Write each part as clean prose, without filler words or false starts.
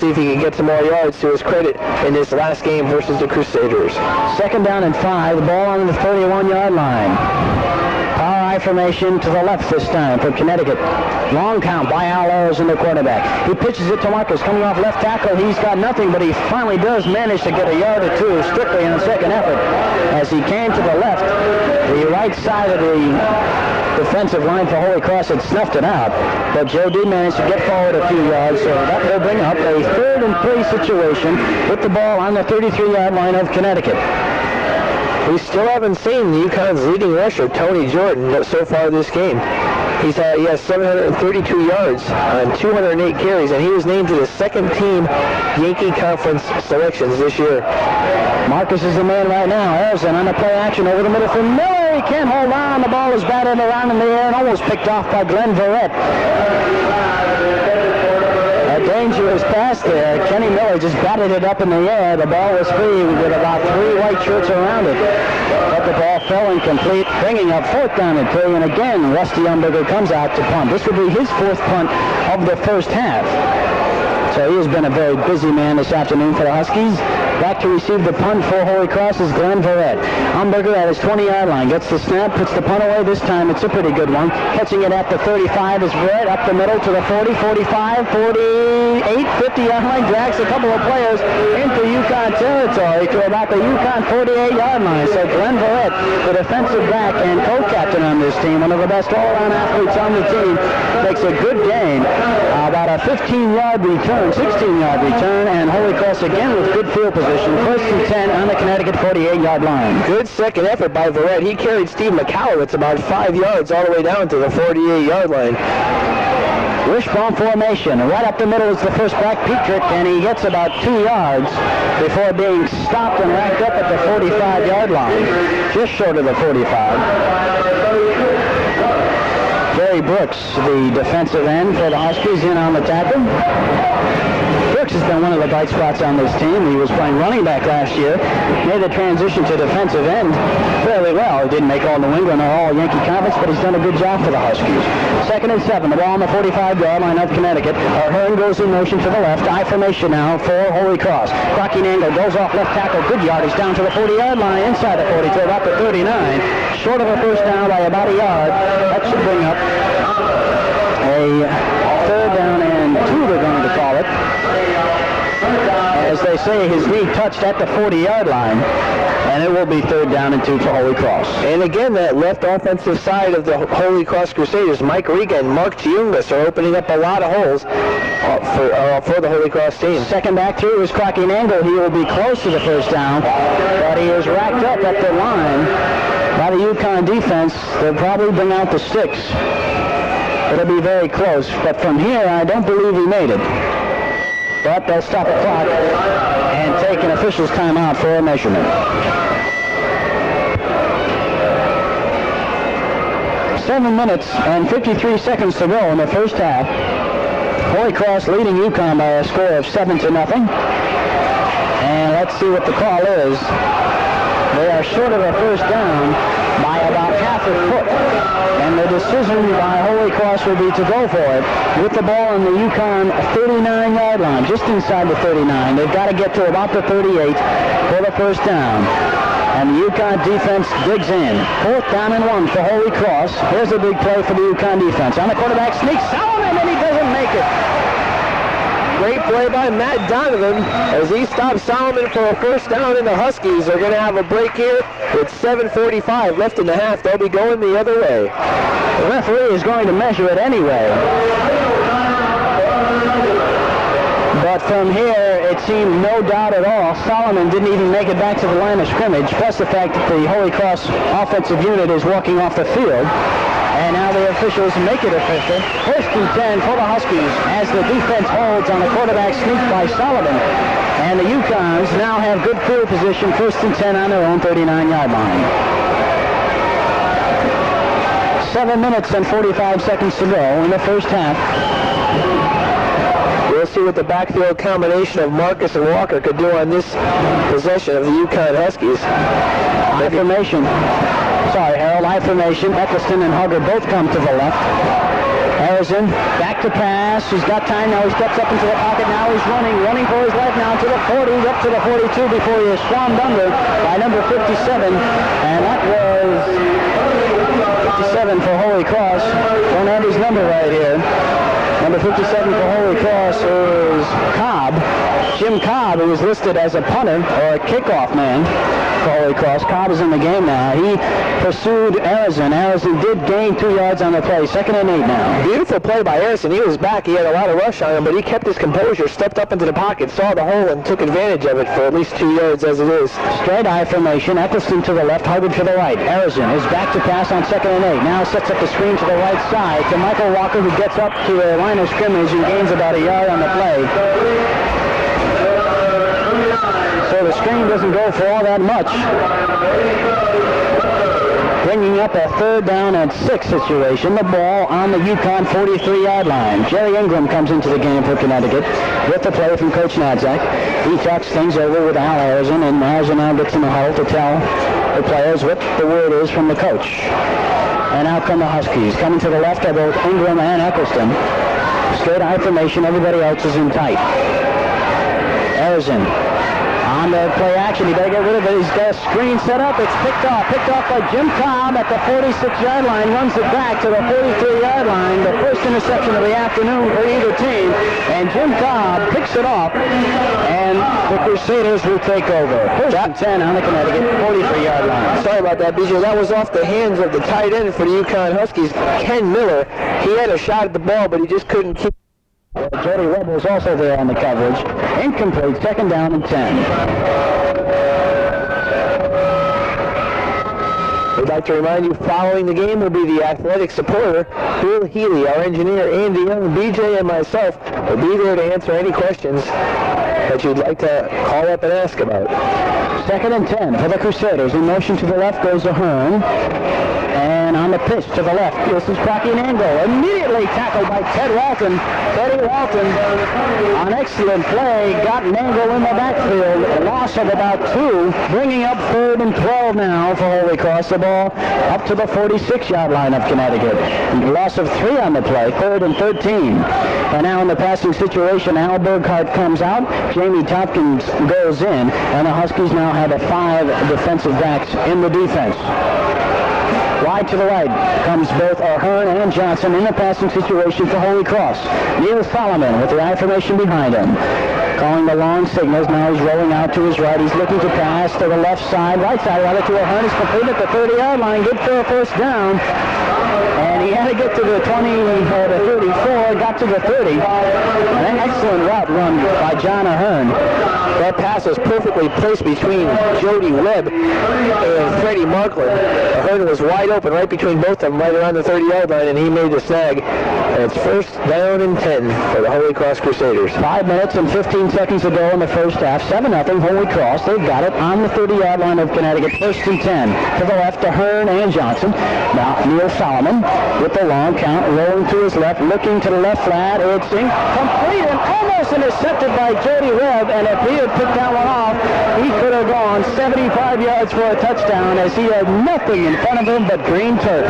see if he can get some more yards to his credit in this last game versus the Crusaders. 2nd down and 5. The ball on the 31-yard line. Power I formation to the left this time for Connecticut. Long count by Al Ayers in the quarterback. He pitches it to Marcus coming off left tackle. He's got nothing, but he finally does manage to get a yard or two strictly in the second effort. As he came to the left, the right side of the defensive line for Holy Cross had snuffed it out, but Joe did manage to get forward a few yards, so that will bring up a 3rd and 3 situation with the ball on the 33-yard line of Connecticut. We still haven't seen UConn's leading rusher, Tony Jordan, so far this game. He has 732 yards on 208 carries, and he was named to the 2nd team Yankee Conference selections this year. Marcus is the man right now. Harrison on the play action over the middle for Miller. He can't hold on. The ball is batted around in the air and almost picked off by Glenn Verrett. A dangerous pass there. Kenny Miller just batted it up in the air. The ball was free with about 3 white shirts around it. But the ball fell incomplete, bringing up 4th down and 3. And again, Rusty Umberger comes out to punt. This will be his 4th punt of the first half. So he has been a very busy man this afternoon for the Huskies. Back to receive the punt for Holy Cross is Glenn Verrett. Umberger at his 20-yard line gets the snap, puts the punt away. This time it's a pretty good one. Catching it at the 35 is Verrett, up the middle to the 40, 45, 48, 50-yard line. Drags a couple of players into UConn territory to about the UConn 48-yard line. So Glenn Verrett, the defensive back and co-captain on this team, one of the best all-around athletes on the team, makes a good gain. About a 15-yard return, 16-yard return, and Holy Cross again with good field position. 1st and 10 on the Connecticut 48-yard line. Good second effort by Verrett. He carried Steve McCallowitz about 5 yards all the way down to the 48-yard line. Wishbone formation. Right up the middle is the first back, Petrick, and he gets about 2 yards before being stopped and racked up at the 45-yard line. Just short of the 45. Gary Brooks, the defensive end for the Huskies, in on the tackle. Brooks has been one of the bright spots on this team. He was playing running back last year, made the transition to defensive end fairly well. He didn't make all New England or all Yankee Conference, but he's done a good job for the Huskies. 2nd and 7, the ball on the 45-yard line of Connecticut. Hearn goes in motion to the left. I formation now for Holy Cross. Crocky Nangle goes off left tackle. Good yardage down to the 40-yard line, inside the 40 to about the 39. Short of a first down by about a yard. That should bring up a 3rd down and 2, they're going to call it. As they say, his knee touched at the 40-yard line, and it will be 3rd down and 2 for Holy Cross. And again, that left offensive side of the Holy Cross Crusaders, Mike Riga and Mark Chiungas are opening up a lot of holes for the Holy Cross team. 2nd back through is Crocky Nangle. He will be close to the first down, but he is racked up at the line by the UConn defense. They'll probably bring out the sticks. It'll be very close, but from here, I don't believe he made it. But they'll stop the clock and take an official's timeout for a measurement. 7 minutes and 53 seconds to go in the first half. Holy Cross leading UConn by a score of 7-0. And let's see what the call is. They are short of a first down by about half a foot. And the decision by Holy Cross will be to go for it with the ball on the UConn 39-yard line, just inside the 39. They've got to get to about the 38 for the first down. And the UConn defense digs in. 4th down and 1 for Holy Cross. Here's a big play for the UConn defense. On the quarterback sneak, Solomon, and he doesn't make it. Great play by Matt Donovan as he stops Solomon for a first down, and the Huskies are going to have a break here with 7:45 left in the half. They'll be going the other way. The referee is going to measure it anyway. But from here, it seemed no doubt at all. Solomon didn't even make it back to the line of scrimmage, plus the fact that the Holy Cross offensive unit is walking off the field. And now the officials make it official. 1st and 10 for the Huskies as the defense holds on the quarterback sneak by Solomon. And the UConns now have good field position, 1st and 10 on their own 39-yard line. 7 minutes and 45 seconds to go in the first half. We'll see what the backfield combination of Marcus and Walker could do on this possession of the UConn Huskies. Harold, I formation. Eccleston and Hugger both come to the left. Harrison back to pass. He's got time now. He steps up into the pocket. Now he's running for his life now to the 40, up to the 42 before he is swarmed under by number 57. And that was 57 for Holy Cross. Don't have his number right here. Number 57 for Holy Cross is Cobb. Jim Cobb, who was listed as a punter or a kickoff man for Holy Cross. Cobb is in the game now. He pursued Harrison. Harrison did gain 2 yards on the play. 2nd and 8 now. Beautiful play by Harrison. He was back. He had a lot of rush on him, but he kept his composure, stepped up into the pocket, saw the hole, and took advantage of it for at least 2 yards as it is. Straight eye formation. Eccleston to the left, Hubbard to the right. Harrison is back to pass on 2nd and 8. Now sets up the screen to the right side to Michael Walker, who gets up to the line of scrimmage and gains about a yard on the play. So the screen doesn't go for all that much. Bringing up a 3rd down and 6 situation. The ball on the UConn 43-yard line. Jerry Ingram comes into the game for Connecticut with the play from Coach Nadzak. He talks things over with Al Harrison, and Harrison now gets in the huddle to tell the players what the word is from the coach. And out come the Huskies. Coming to the left are both Ingram and Eccleston. Straight eye formation. Everybody else is in tight. Harrison on the play action. He better get rid of it. He's got a screen set up. It's picked off by Jim Cobb at the 46-yard line. Runs it back to the 43-yard line. The first interception of the afternoon for either team. And Jim Cobb picks it off. And the Crusaders will take over. First and 10 on the Connecticut 43-yard line. Sorry about that, BJ. That was off the hands of the tight end for the UConn Huskies, Ken Miller. He had a shot at the ball, but he just couldn't keep. Jody Webb was also there on the coverage. Incomplete, 2nd down and 10. We'd like to remind you, following the game will be the athletic supporter, Bill Healy. Our engineer, Andy Young, BJ, and myself will be there to answer any questions that you'd like to call up and ask about. 2nd and 10 for the Crusaders. In motion to the left goes Ahern. And on the pitch to the left, this is Crocky Nangle. Immediately tackled by Ted Walton. Teddy Walton, on excellent play, got Nangle in the backfield. A loss of about 2, bringing up 3rd and 12 now for Holy Cross. The ball up to the 46-yard line of Connecticut. Loss of 3 on the play, 3rd and 13. And now in the passing situation, Al Burkhart comes out. Jamie Tompkins goes in. And the Huskies now have 5 defensive backs in the defense. Wide to the right comes both Ahern and Johnson in the passing situation for Holy Cross. Neil Solomon with the I formation behind him. Calling the long signals. Now he's rolling out to his right. He's looking to pass to the left side. Right side rather to Ahern. He's complete at the 30-yard line. Good for a first down. And he had to get to the 20 or the 34. Got to the 30. An excellent route run by John Ahern. That pass was perfectly placed between Jody Webb and Freddie Markland. Ahern was wide open right between both of them, right around the 30-yard line, and he made the snag. And it's 1st down and 10 for the Holy Cross Crusaders. 5 minutes and 15 seconds to go in the first half. 7-0 Holy Cross. They've got it on the 30-yard line of Connecticut. 1st and 10. To the left, Ahern and Johnson. Now Neil Solomon with the long count, rolling to his left, looking to the left flat. It's incomplete and almost intercepted by Jody Webb, and if he had picked that one off, he could have gone 75 yards for a touchdown, as he had nothing in front of him but green turf.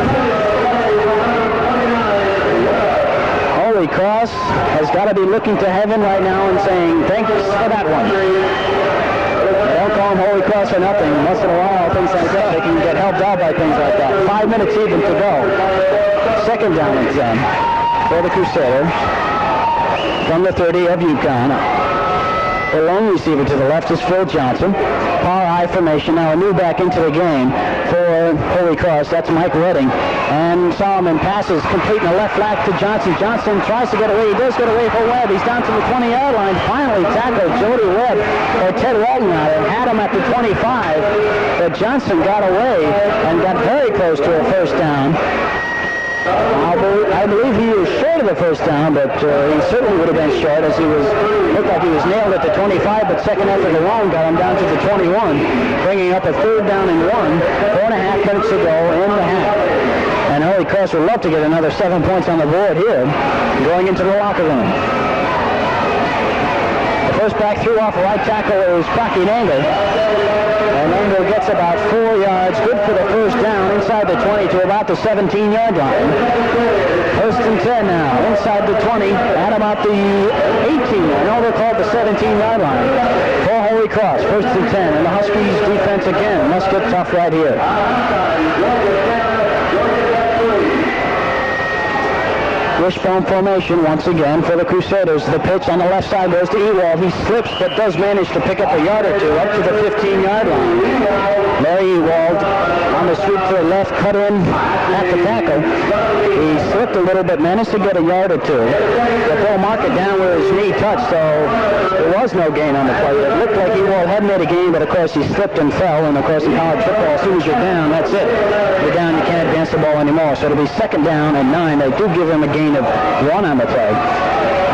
Holy Cross has got to be looking to heaven right now and saying, thanks for that one. They don't call them Holy Cross for nothing. Once in a while, things like that, they can get helped out by things like that. 5 minutes even to go. 2nd down and 10 for the Crusaders from the 30 of UConn. The lone receiver to the left is Phil Johnson. Power I formation. Now a new back into the game for Holy Cross. That's Mike Redding. And Solomon passes complete in the left flat to Johnson. Johnson tries to get away. He does get away for Webb. He's down to the 20-yard line. Finally tackled Jody Webb, or Ted Walton had him at the 25. But Johnson got away and got very close to a first down. I believe he was short of the first down, but he certainly would have been short, as looked like he was nailed at the 25, but second effort alone got him down to the 21, bringing up a 3rd down and 1, 4.5 minutes to go in the half. And Holy Cross would love to get another 7 points on the board here, going into the locker room. The first back through off the right tackle is Crocky Nangle. And Nangle gets about 4 yards, good for the first down, inside inside the 20 to about the 17-yard line. First and 10 now, inside the 20, at about the 18, no, they're called the 17-yard line. For Holy Cross, first and 10, and the Huskies defense again must get tough right here. Wishbone formation once again for the Crusaders. The pitch on the left side goes to Ewald. He slips but does manage to pick up a yard or two up to the 15-yard line. Larry Ewald on the sweep to the left, cut in at the tackle. He slipped a little bit, managed to get a yard or two. But they'll mark it down where his knee touched, so there was no gain on the play. It looked like Ewald had made a gain, but of course he slipped and fell, and of course in college football, as soon as you're down, that's it. You're down, you can't advance the ball anymore. So it'll be second down and 9. They do give him a gain of 1 on the play.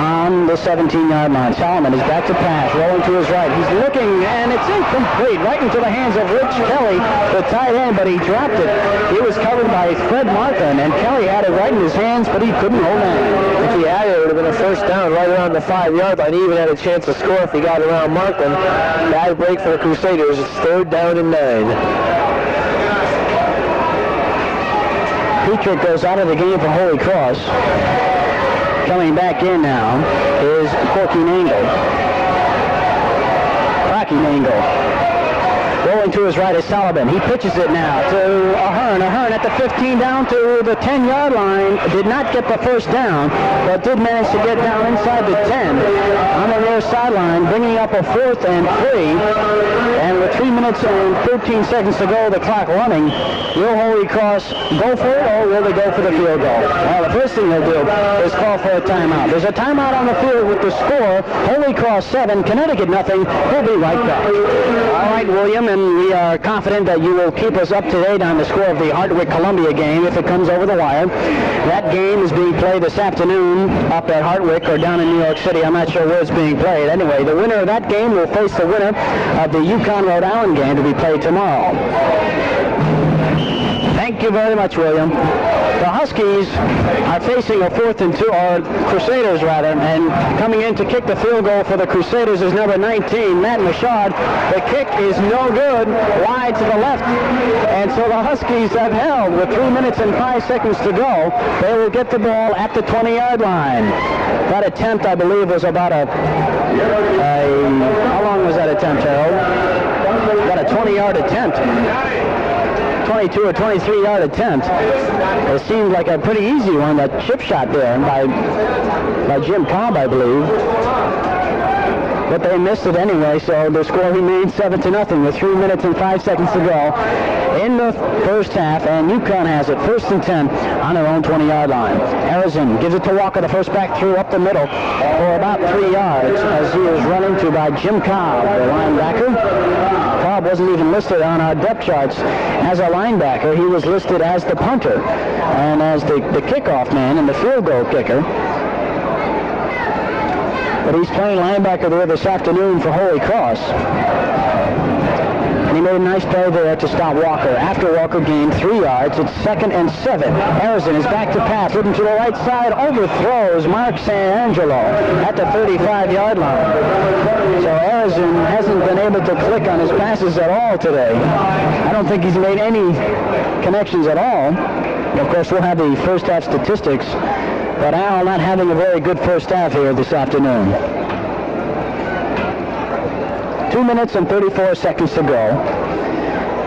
On the 17-yard line, Solomon is back to pass, rolling to his right. He's looking, and it's incomplete, right into the hands of Rich Kelly, the tight end, but he dropped it. He was covered by Fred Martin, and Kelly had it right in his hands, but he couldn't hold on. If he had it, it would have been a first down right around the 5-yard line. He even had a chance to score if he got around Martin. Bad break for the Crusaders. It's third down and 9. Petrick goes out of the game for Holy Cross. Coming back in now is Corky Nangle. Rocky Nangle. Rolling to his right is Sullivan. He pitches it now to Ahern. Ahern at the 15 down to the 10-yard line. Did not get the first down, but did manage to get down inside the 10 on the near sideline, bringing up a 4th and 3. And with 3 minutes and 13 seconds to go, the clock running, will Holy Cross go for it, or will they go for the field goal? Well, the first thing they'll do is call for a timeout. There's a timeout on the field with the score, Holy Cross 7, Connecticut nothing. We'll be right back. All right, William, and we are confident that you will keep us up to date on the score of the Hardwick-Columbia game if it comes over the wire. That game is being played this afternoon up at Hardwick or down in New York City. I'm not sure where it's being played. Anyway, the winner of that game will face the winner of the UCONN Rhode Island game to be played tomorrow. Thank you very much, William. The Huskies are facing a 4th and 2, or Crusaders rather, and coming in to kick the field goal for the Crusaders is number 19, Matt Machad. The kick is no good, wide to the left, and so the Huskies have held with 3 minutes and 5 seconds to go. They will get the ball at the 20-yard line. That attempt, I believe, was about how long was that attempt, Harold? About a 20-yard attempt. 22 or 23-yard attempt. It seemed like a pretty easy one, that chip shot there by Jim Cobb, I believe. But they missed it anyway, so the score remains 7-0 with 3 minutes and 5 seconds to go in the first half, and UConn has it first and 10 on their own 20-yard line. Harrison gives it to Walker, the first back through up the middle for about 3 yards as he is run into by Jim Cobb, the linebacker. Cobb wasn't even listed on our depth charts as a linebacker. He was listed as the punter and as the kickoff man and the field goal kicker. But he's playing linebacker there this afternoon for Holy Cross. And he made a nice play there to stop Walker. After Walker gained 3 yards, it's 2nd and 7. Harrison is back to pass, looking to the right side, overthrows Mark Santangelo at the 35-yard line. So Harrison hasn't been able to click on his passes at all today. I don't think he's made any connections at all. Of course, we'll have the first half statistics, but Al not having a very good first half here this afternoon. 2 minutes and 34 seconds to go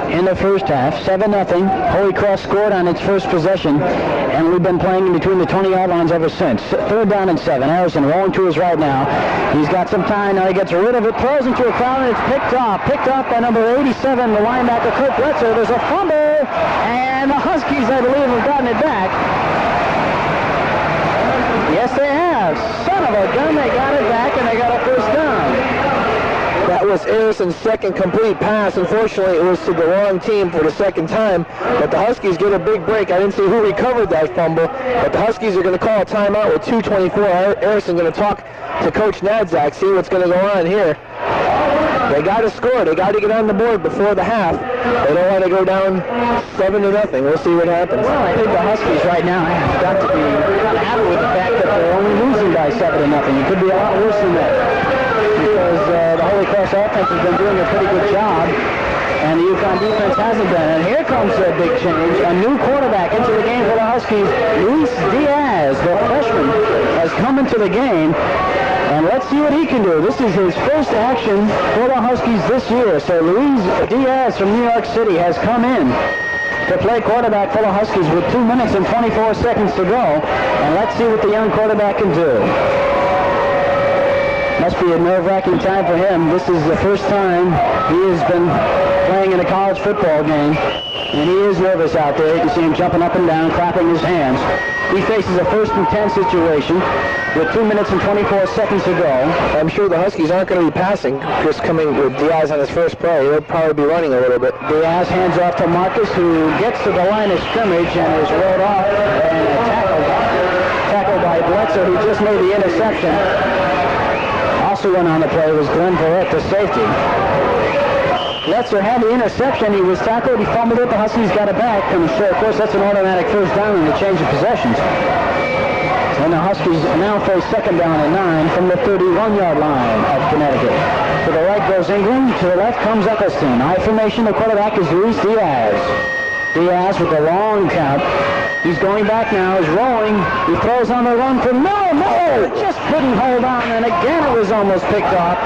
in the first half. 7-0. Holy Cross scored on its first possession, and we've been playing in between the 20-yard lines ever since. 3rd down and 7. Harrison rolling to his right now. He's got some time now. He gets rid of it, throws into a crowd, and it's picked up by number 87, the linebacker, Kurt Bretzer. There's a fumble, and the Huskies, I believe, have gotten it back. Yes, they have. Son of a gun, they got it back, and they got a first down. That was Harrison's second complete pass. Unfortunately, it was to the wrong team for the second time, but the Huskies get a big break. I didn't see who recovered that fumble, but the Huskies are going to call a timeout with 2:24. Harrison going to talk to Coach Nadzak, see what's going to go on here. They got to score. They got to get on the board before the half. They don't want to go down 7-0. We'll see what happens. Well, I think the Huskies right now have got to be happy with the fact that they're only losing by 7-0. It could be a lot worse than that, because the Holy Cross offense has been doing a pretty good job, and the UConn defense hasn't been. And here comes a big change. A new Huskies, Luis Diaz, the freshman, has come into the game. And let's see what he can do. This is his first action for the Huskies this year. So Luis Diaz from New York City has come in to play quarterback for the Huskies with 2 minutes and 24 seconds to go. And let's see what the young quarterback can do. Must be a nerve-wracking time for him. This is the first time he has been playing in a college football game. And he is nervous out there. You can see him jumping up and down, clapping his hands. He faces a 1st and 10 situation with 2 minutes and 24 seconds to go. I'm sure the Huskies aren't going to be passing, just coming with Diaz on his first play. He'll probably be running a little bit. Diaz hands off to Marcus, who gets to the line of scrimmage and is rolled off and tackled by Bledsoe, who just made the interception. Also in on the play was Glenn Perrette, the safety. Bledsoe had the interception. He was tackled. He fumbled it. The Huskies got it back. And so, of course, that's an automatic first down in the change of possessions. And the Huskies now face 2nd down and 9 from the 31-yard line of Connecticut. To the right goes Ingram. To the left comes Eccleston. I formation. The quarterback is Luis Diaz. Diaz with a long count. He's going back now. He's rolling. He throws on the run for Miller. Miller just couldn't hold on. And again, it was almost picked off.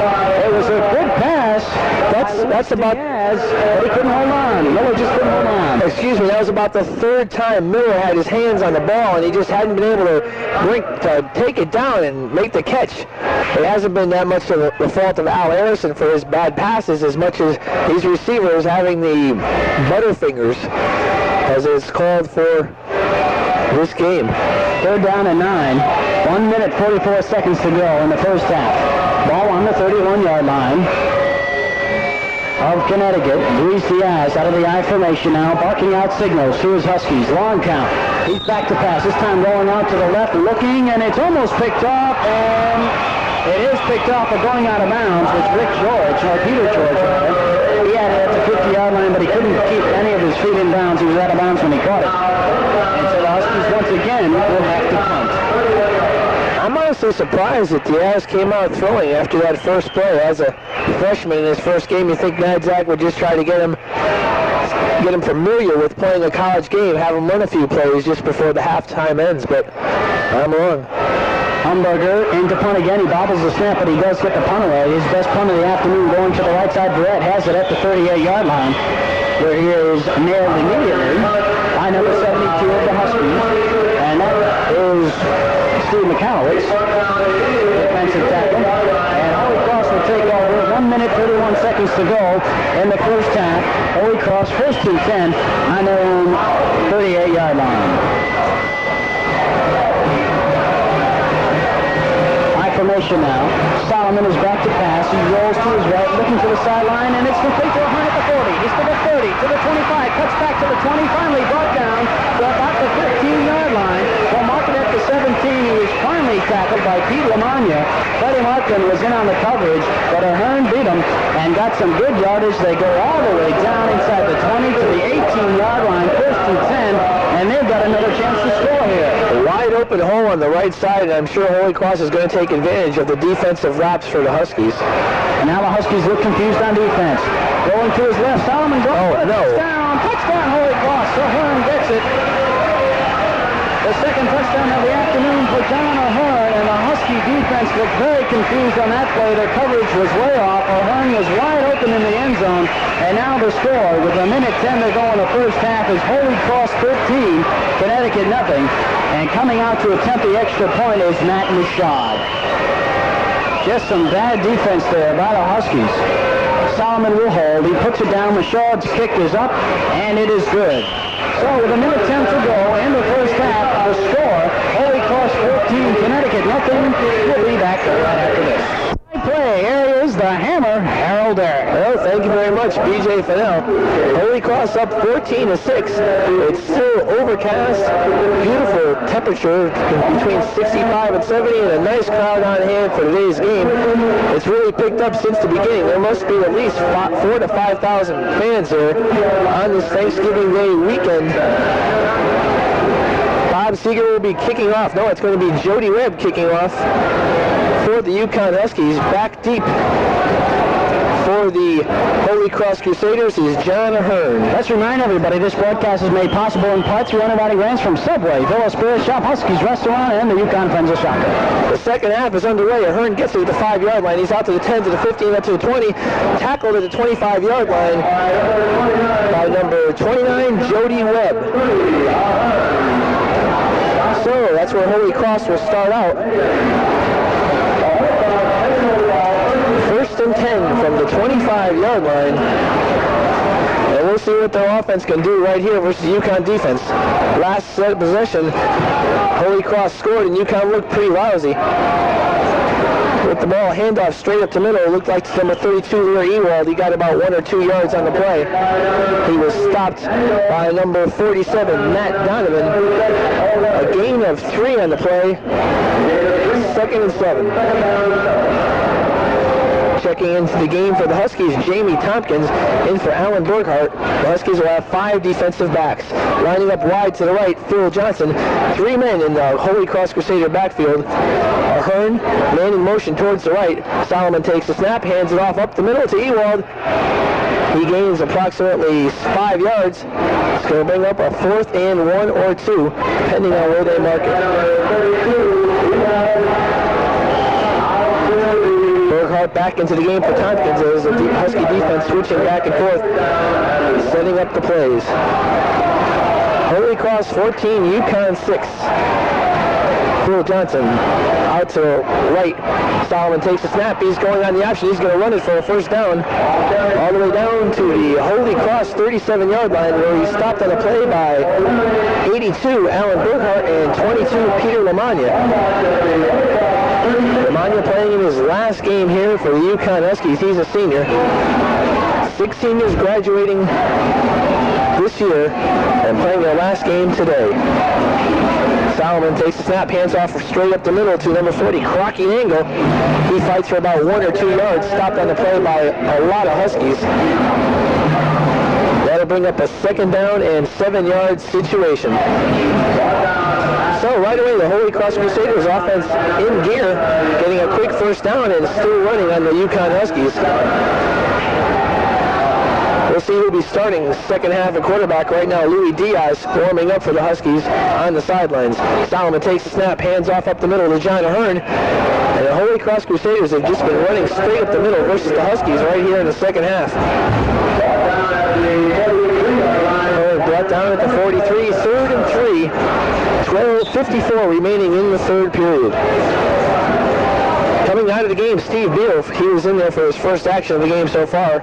It was a good pass. That's about Diaz, but he couldn't hold on. Miller just couldn't hold on. Excuse me, that was about the 3rd time Miller had his hands on the ball, and he just hadn't been able to take it down and make the catch. It hasn't been that much of the fault of Al Harrison for his bad passes as much as these receivers having the butterfingers, as it's called for this game. 3rd down and 9. 1 minute 44 seconds to go in the first half. Ball on the 31-yard line of Connecticut. Luis Diaz out of the I formation now, barking out signals to his Huskies. Long count. He's back to pass. This time going out to the left, looking, and it's almost picked off, and it is picked off, but going out of bounds was Peter George. He had it at the 50-yard line, but he couldn't keep any of his feet in bounds. He was out of bounds when he caught it. And so the Huskies once again will have to punt. I'm honestly surprised that Diaz came out throwing after that first play. As a freshman in his first game, you think Nadzak would just try to get him familiar with playing a college game, have him run a few plays just before the halftime ends, but I'm wrong. Humberger into punt again. He bobbles the snap, but he does get the punt away. His best punt of the afternoon going to the right side. Barrett has it at the 38-yard line, where he is nailed immediately by number 72 of the Huskies. And that is Steve McAlowitz, defensive tackle. And Holy Cross will take over. 1 minute, 31 seconds to go in the first half. Holy Cross 1st and 10 on their own 38-yard line. Formation now. Solomon is back to pass. He rolls to his right, looking to the sideline, and it's complete to Ahern at the 40. He's to the 30, to the 25, cuts back to the 20, finally brought down to about the 15-yard line. Well, marked at the 17. He was finally tackled by Pete Lamagna. Freddie Martin was in on the coverage, but Ahern beat him and got some good yardage. They go all the way down inside the 20 to the 18-yard line, 1st and 10, and they've got another chance to score here. A wide open hole on the right side, and I'm sure Holy Cross is going to take advantage of the defensive laps for the Huskies. And now the Huskies look confused on defense. Going to his left, Solomon goes for the touchdown, Holy Cross. So Ahern gets it. The second touchdown of the afternoon for John Ahern, and the Husky defense looked very confused on that play. Their coverage was way off. Ahern was wide open in the end zone, and now the score with 1 minute 10 to go in the first half is Holy Cross 13, Connecticut nothing. And coming out to attempt the extra point is Matt Michaud. Just some bad defense there by the Huskies. Solomon will hold. He puts it down. Michaud's kick is up, and it is good. So with 1 minute 10 to go in the first half, the score, Holy Cross 14, Connecticut nothing. We'll be back right after this. Play. Here is the hammer, Harold Darak. Well, thank you very much, BJ Finnell. Holy Cross up 14-6. It's still overcast, beautiful temperature between 65 and 70, and a nice crowd on hand for today's game. It's really picked up since the beginning. There must be at least 4,000 to 5,000 fans here on this Thanksgiving Day weekend. Bob Seeger will be kicking off. No, it's going to be Jody Webb kicking off for the UConn Huskies. Back deep For the Holy Cross Crusaders is John Ahern. Let's remind everybody this broadcast is made possible in part through underwriting grants from Subway, Villa Spirit Shop, Husky's Restaurant, and the UConn Friends of Soccer. The second half is underway. Ahern gets it at the 5-yard line. He's out to the 10, to the 15, up to the 20. Tackled at the 25-yard line by number 29, Jody Webb. So that's where Holy Cross will start out. First and 10 from the 25-yard line. And we'll see what their offense can do right here versus UConn defense. Last set of possession, Holy Cross scored and UConn looked pretty lousy. With the ball handoff straight up the middle, it looked like number 32, Lear Ewald. He got about 1 or 2 yards on the play. He was stopped by number 47, Matt Donovan. A gain of 3 on the play. 2nd and 7. Checking into the game for the Huskies, Jamie Tompkins in for Alan Burkhart. The Huskies will have 5 defensive backs. Lining up wide to the right, Phil Johnson. 3 men in the Holy Cross Crusader backfield. Ahern, man in motion towards the right. Solomon takes the snap, hands it off up the middle to Ewald. He gains approximately 5 yards. It's going to bring up a 4th and 1 or 2, depending on where they mark it. Burkhart back into the game for Tompkins as the Husky defense switching back and forth, setting up the plays. Holy Cross 14, UConn 6. Phil Johnson out to the right. Solomon takes the snap. He's going on the option. He's going to run it for a first down. All the way down to the Holy Cross 37-yard line where he stopped on a play by 82, Alan Burkhart, and 22, Peter Lamagna. Lamagna playing in his last game here for the UConn Huskies. He's a senior. 6 seniors graduating this year and playing their last game today. Solomon takes the snap, hands off straight up the middle to number 40, Crocky Angle. He fights for about 1 or 2 yards, stopped on the play by a lot of Huskies. That'll bring up a 2nd down and 7-yard situation. So right away, the Holy Cross Crusaders offense in gear, getting a quick first down and still running on the UConn Huskies. We'll see who'll be starting the second half at quarterback. Right now, Louis Diaz warming up for the Huskies on the sidelines. Solomon takes the snap, hands off up the middle to John Ahern. And the Holy Cross Crusaders have just been running straight up the middle versus the Huskies right here in the second half. Brought down at the 43, 3rd and 3. 12:54 remaining in the 3rd period. Coming out of the game, Steve Beal. He was in there for his first action of the game so far.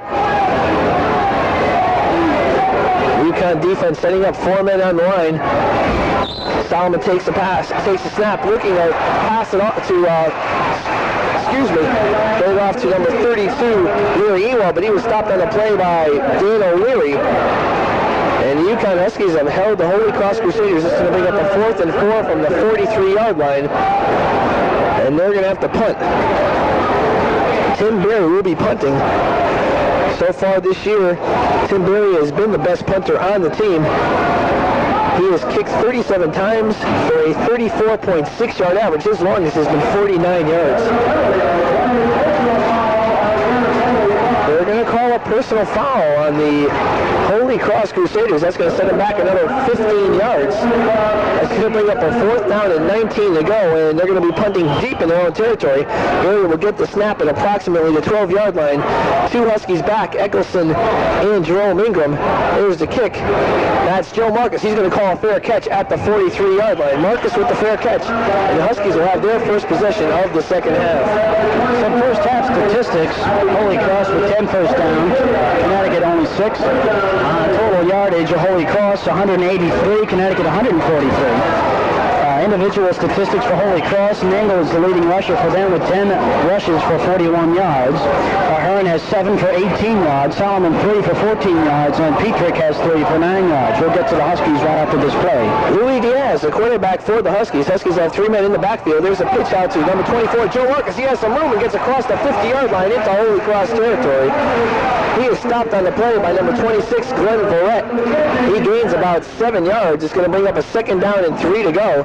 UConn defense setting up 4 men on the line. Solomon takes the pass, takes the snap, looking to pass it off to, get it off to number 32, Lear Ewald, but he was stopped on the play by Dan O'Leary. And the UConn Huskies have held the Holy Cross Crusaders. This is going to bring up a 4th and 4 from the 43-yard line. And they're going to have to punt. Tim Berry will be punting. So far this year, Tim Berry has been the best punter on the team. He has kicked 37 times for a 34.6-yard average. His longest has been 49 yards. They're going to call a personal foul on the Holy Cross Crusaders. That's going to send them back another 15 yards. That's going to bring up a 4th down and 19 to go, and they're going to be punting deep in their own territory. Berry will get the snap at approximately the 12-yard line. 2 Huskies back, Eccleston and Jerome Ingram. There's the kick. That's Joe Marcus. He's going to call a fair catch at the 43-yard line. Marcus with the fair catch, and the Huskies will have their first possession of the second half. Some first half statistics. Holy Cross with 10 first downs. Connecticut only 6. Total yardage of Holy Cross 183. Connecticut 143. Individual statistics for Holy Cross. Nangle is the leading rusher for them with 10 rushes for 41 yards. Ahern has 7 for 18 yards. Solomon 3 for 14 yards. And Petrick has 3 for 9 yards. We'll get to the Huskies right after this play. Louis Diaz, the quarterback for the Huskies. Huskies have 3 men in the backfield. There's a pitch out to number 24, Joe Marcus. He has some room and gets across the 50-yard line into Holy Cross territory. He is stopped on the play by number 26, Glenn Verrett. He gains about 7 yards. It's going to bring up a 2nd down and 3 to go.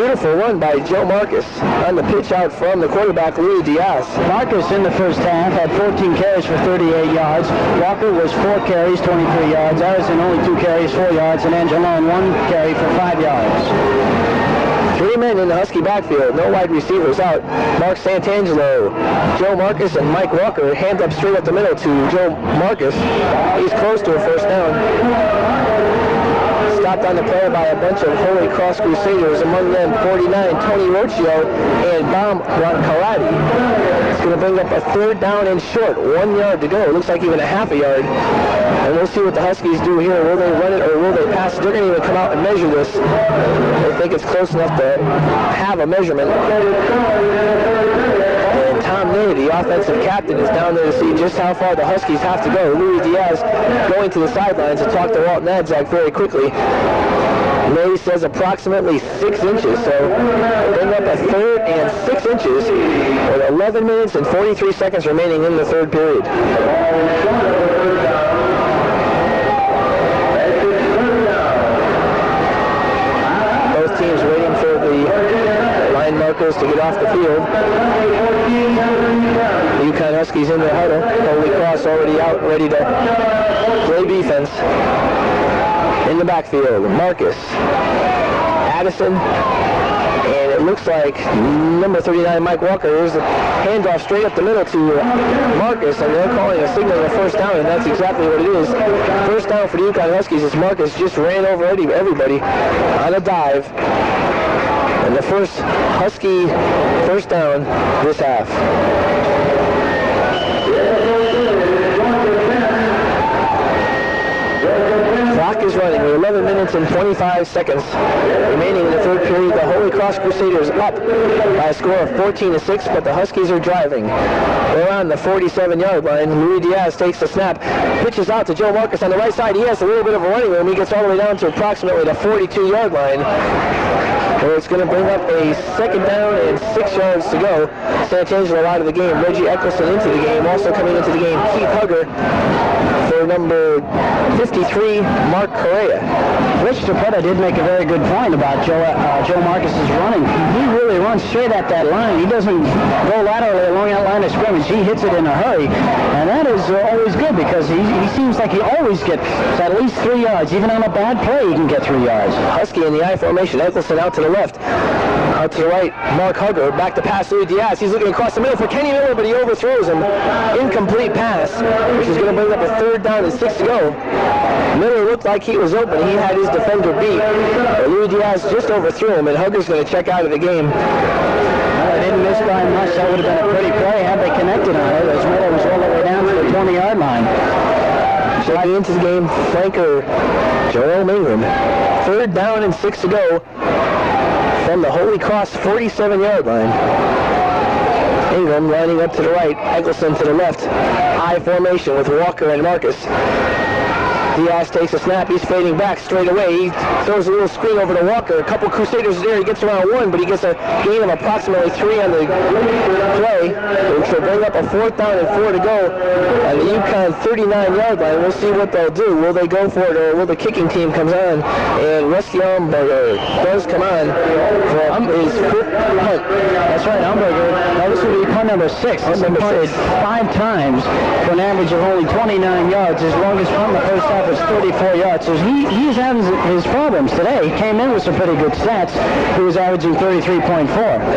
Beautiful run by Joe Marcus on the pitch out from the quarterback, Louis Diaz. Marcus in the first half had 14 carries for 38 yards. Walker was 4 carries, 23 yards. Harrison only 2 carries, 4 yards. And Angelone 1 carry for 5 yards. 3 men in the Husky backfield. No wide receivers out. Mark Santangelo, Joe Marcus, and Mike Walker. Hand up straight up the middle to Joe Marcus. He's close to a first down. Stopped on the play by a bunch of Holy Cross Crusaders, among them 49, Tony Rocchio, and Bam Roncarati. It's going to bring up a 3rd down and short, 1 yard to go. It looks like even a half a yard. And we'll see what the Huskies do here. Will they run it or will they pass it? They're going to even come out and measure this. They think it's close enough to have a measurement. And Tom Ney, the offensive captain, is down there to see just how far the Huskies have to go. Louis Diaz going to the sidelines to talk to Walt Nadzak very quickly. Ney says approximately 6 inches, so bring up a 3rd and 6 inches with 11 minutes and 43 seconds remaining in the 3rd period. Both teams waiting for the line markers to get off the field. The UConn Huskies in their huddle. Holy Cross already out, ready to play defense. In the backfield, Marcus, Addison, and it looks like number 39, Mike Walker. Here's the handoff straight up the middle to Marcus, and they're calling a signal of a first down, and that's exactly what it is. First down for the UConn Huskies as Marcus just ran over everybody on a dive. And the first Husky first down this half. Clock is running with 11 minutes and 25 seconds remaining in the 3rd period. The Holy Cross Crusaders up by a score of 14-6, but the Huskies are driving. They're on the 47-yard line. Louis Diaz takes the snap, pitches out to Joe Marcus on the right side. He has a little bit of a running room. He gets all the way down to approximately the 42-yard line, where it's going to bring up a 2nd down and 6 yards to go. Santangelo out of the game. Reggie Eccleston into the game. Also coming into the game, Keith Hugger for number 53, Mark Correa. Rich Trapetta did make a very good point about Joe Marcus's running. He really runs straight at that line. He doesn't go laterally along that line of scrimmage. He hits it in a hurry, and that is always good because he seems like he always gets at least 3 yards. Even on a bad play, he can get 3 yards. Husky in the I formation. Eccleston out to the left. Out to the right, Mark Hugger. Back to pass Louis Diaz. He's looking across the middle for Kenny Miller, but he overthrows him. Incomplete pass, which is going to bring up a 3rd down and 6 to go. Miller looked like he was open. He had his defender beat. But Louis Diaz just overthrew him, and Hugger's going to check out of the game. Well, they didn't miss by much. That would have been a pretty play had they connected on it, as Miller was all the way down to the 20-yard line. Checking into the game, flanker Jerome Ingram. 3rd down and 6 to go from the Holy Cross 47-yard line. Ingram lining up to the right, Eccleston to the left. I formation with Walker and Marcus. Diaz takes a snap. He's fading back straight away. He throws a little screen over to Walker. A couple Crusaders there. He gets around 1, but he gets a gain of approximately 3 on the play, which will bring up a 4th down and 4 to go on the UConn 39-yard line. We'll see what they'll do. Will they go for it, or will the kicking team comes on? And Rusty Umberger does come on for his 5th punt. That's right, Umberger. Now this will be punt number 6. This is punted 5 times for an average of only 29 yards. His longest punt in the first half was 34 yards. So he's having his problems today. He came in with some pretty good stats. He was averaging 33.4.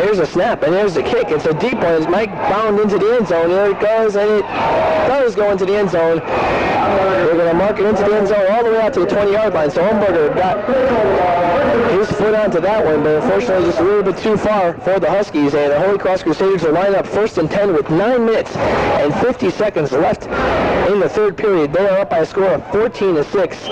There's a snap, and there's the kick. It's a deep one. It's Mike bound into the end zone. There it goes, and it does go into the end zone. They're going to mark it into the end zone all the way out to the 20-yard line. So Umberger got his foot onto that one, but unfortunately just a little bit too far for the Huskies. And the Holy Cross Crusaders will line up 1st and 10 with 9 minutes and 50 seconds left in the 3rd period. They are up by a score of 14-6.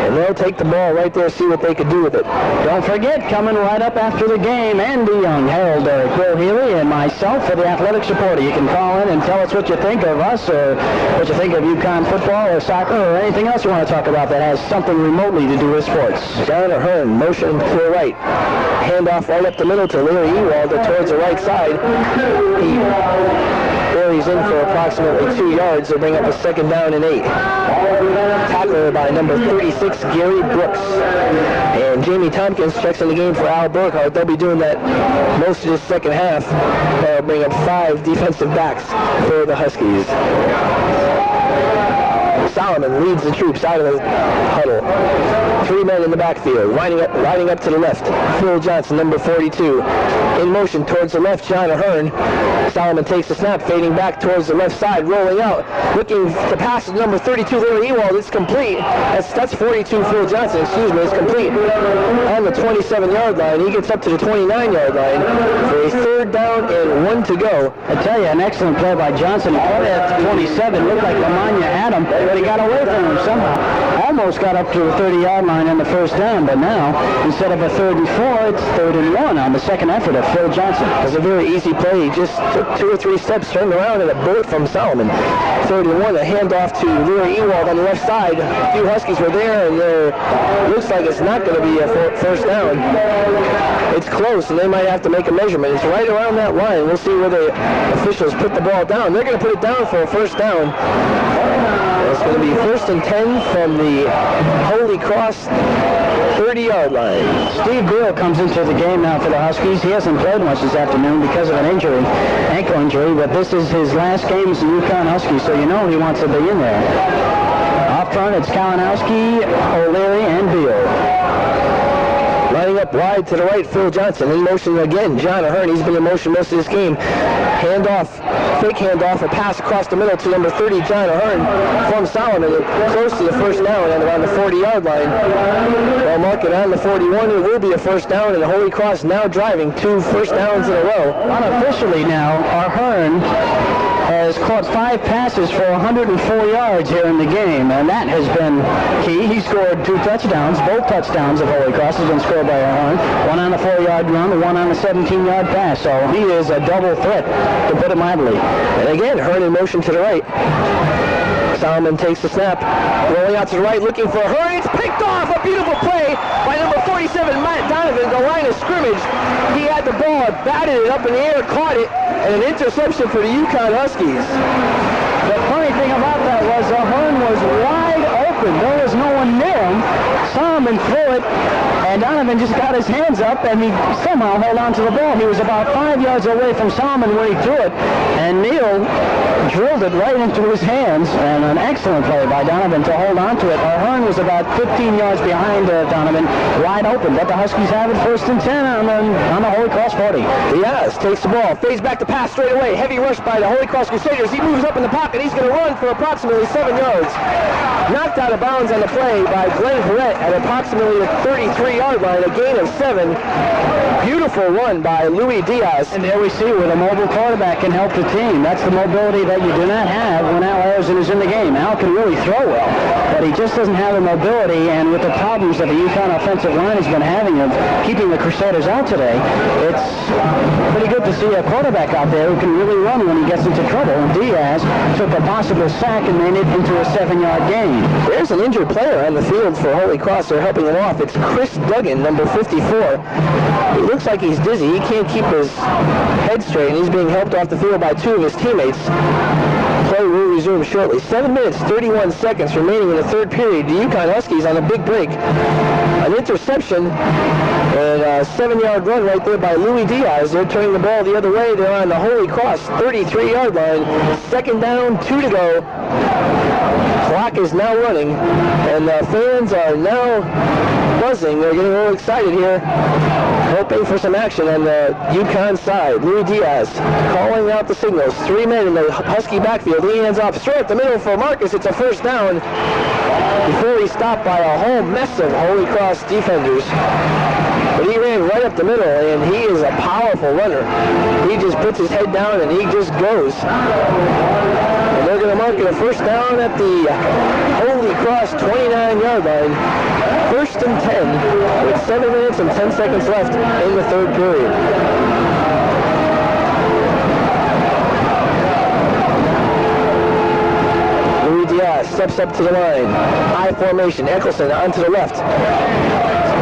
And they'll take the ball right there, see what they can do with it. Don't forget, coming right up after the game, Andy Young, Harold Derek, Will Healy, and myself for the Athletic Reporter. You can call in and tell us what you think of us, or what you think of UConn football or soccer, or anything else you want to talk about that has something remotely to do with sports. John Ahern, motion to the right. Handoff right up the middle to Larry Ewalder towards the right side. He carries in for approximately 2 yards. They'll bring up a 2nd down and 8. Tackler by number 36, Gary Brooks. And Jamie Tompkins checks in the game for Al Burkhardt. They'll be doing that most of the second half. They'll bring up 5 defensive backs for the Huskies. Solomon leads the troops out of the huddle. 3 men in the backfield. Riding up to the left. Phil Johnson, number 42. In motion towards the left, John Ahern. Solomon takes the snap, fading back towards the left side, rolling out. Looking to pass to number 32, Larry Ewald. It's complete. That's 42, Phil Johnson, it's complete. On the 27-yard line. He gets up to the 29-yard line for a 3rd down and 1 to go. I tell you, an excellent play by Johnson. He caught it at the 27. Looked like Lamagna had him, but he got away from him somehow. Almost got up to the 30-yard line on the 1st down, but now, instead of a 3rd and 4, it's 3rd and 1 on the second effort of Phil Johnson. It was a very easy play. He just took 2 or 3 steps, turned around, and a bullet from Solomon. 3rd and 1, a handoff to Larry Ewald on the left side. A few Huskies were there, and it looks like it's not going to be a 1st down. It's close, and they might have to make a measurement. It's right around that line. We'll see where the officials put the ball down. They're going to put it down for a 1st down. It's going to be 1st and 10 from the Holy Cross 30-yard line. Steve Beal comes into the game now for the Huskies. He hasn't played much this afternoon because of an injury, ankle injury, but this is his last game as a UConn Husky, so you know he wants to be in there. Up front, it's Kalinowski, O'Leary, and Beal. Lining up wide to the right, Phil Johnson. In motion again, John Ahern. He's been in motion most of this game. Fake handoff, a pass across the middle to number 30, John Ahern from Solomon. Close to the 1st down and around the 40-yard line. They'll mark it on the 41. It will be a 1st down, and the Holy Cross now driving 2 first downs in a row. Unofficially now, Ahern has caught 5 passes for 104 yards here in the game, and that has been key. He scored 2 touchdowns. Both touchdowns of Holy Cross has been scored by Ahern. 1 on the 4-yard run, 1 on the 17-yard pass. So he is a double threat, to put it mildly. And again, Ahern in motion to the right. Solomon takes the snap, rolling out to the right, looking for Ahern. It's picked off. A beautiful play by number 47, Matt Donovan, the line of scrimmage. He had the ball, batted it up in the air, caught it, and an interception for the UConn Huskies. The funny thing about that was Ahern was wide open. There was no one near him. Solomon threw it, and Donovan just got his hands up, and he somehow held on to the ball. He was about 5 yards away from Solomon when he threw it, and Neal drilled it right into his hands, and an excellent play by Donovan to hold on to it. Ahern was about 15 yards behind Donovan, wide open, but the Huskies have it 1st and 10 on the Holy Cross 40. Yes, takes the ball, fades back to pass straight away. Heavy rush by the Holy Cross Crusaders. He moves up in the pocket. He's going to run for approximately 7 yards. Knocked out of bounds on the play by Glenn Perrette at approximately the 33-yard line, a gain of 7. Beautiful run by Louis Diaz. And there we see where the mobile quarterback can help the team. That's the mobility that you do not have when Al Harrison is in the game. Al can really throw well, but he just doesn't have the mobility, and with the problems that the UConn offensive line has been having of keeping the Crusaders out today, it's pretty good to see a quarterback out there who can really run when he gets into trouble. And Diaz took a possible sack and made it into a 7-yard gain. There's an injured player on the field for Holy Cross. They're helping him off. It's Chris Duggan, number 54. He looks like he's dizzy. He can't keep his head straight, and he's being helped off the field by 2 of his teammates. Play will resume shortly. 7 minutes, 31 seconds remaining in the 3rd period. The UConn Huskies on a big break. An interception and a 7-yard run right there by Louis Diaz. They're turning the ball the other way. They're on the Holy Cross 33-yard line. 2nd down, 2 to go. Clock is now running, and the fans are now buzzing. They're getting a little excited here, hoping for some action on the UConn side. Louis Diaz calling out the signals. 3 men in the Husky backfield. He hands off straight up the middle for Marcus. It's a 1st down before he's stopped by a whole mess of Holy Cross defenders. But he ran right up the middle, and he is a powerful runner. He just puts his head down, and he just goes. And they're going to mark it a 1st down at the Holy Cross 29-yard line. 1st and 10 with 7 minutes and 10 seconds left in the 3rd period. Louis Diaz steps up to the line. I formation. Eccleston onto the left.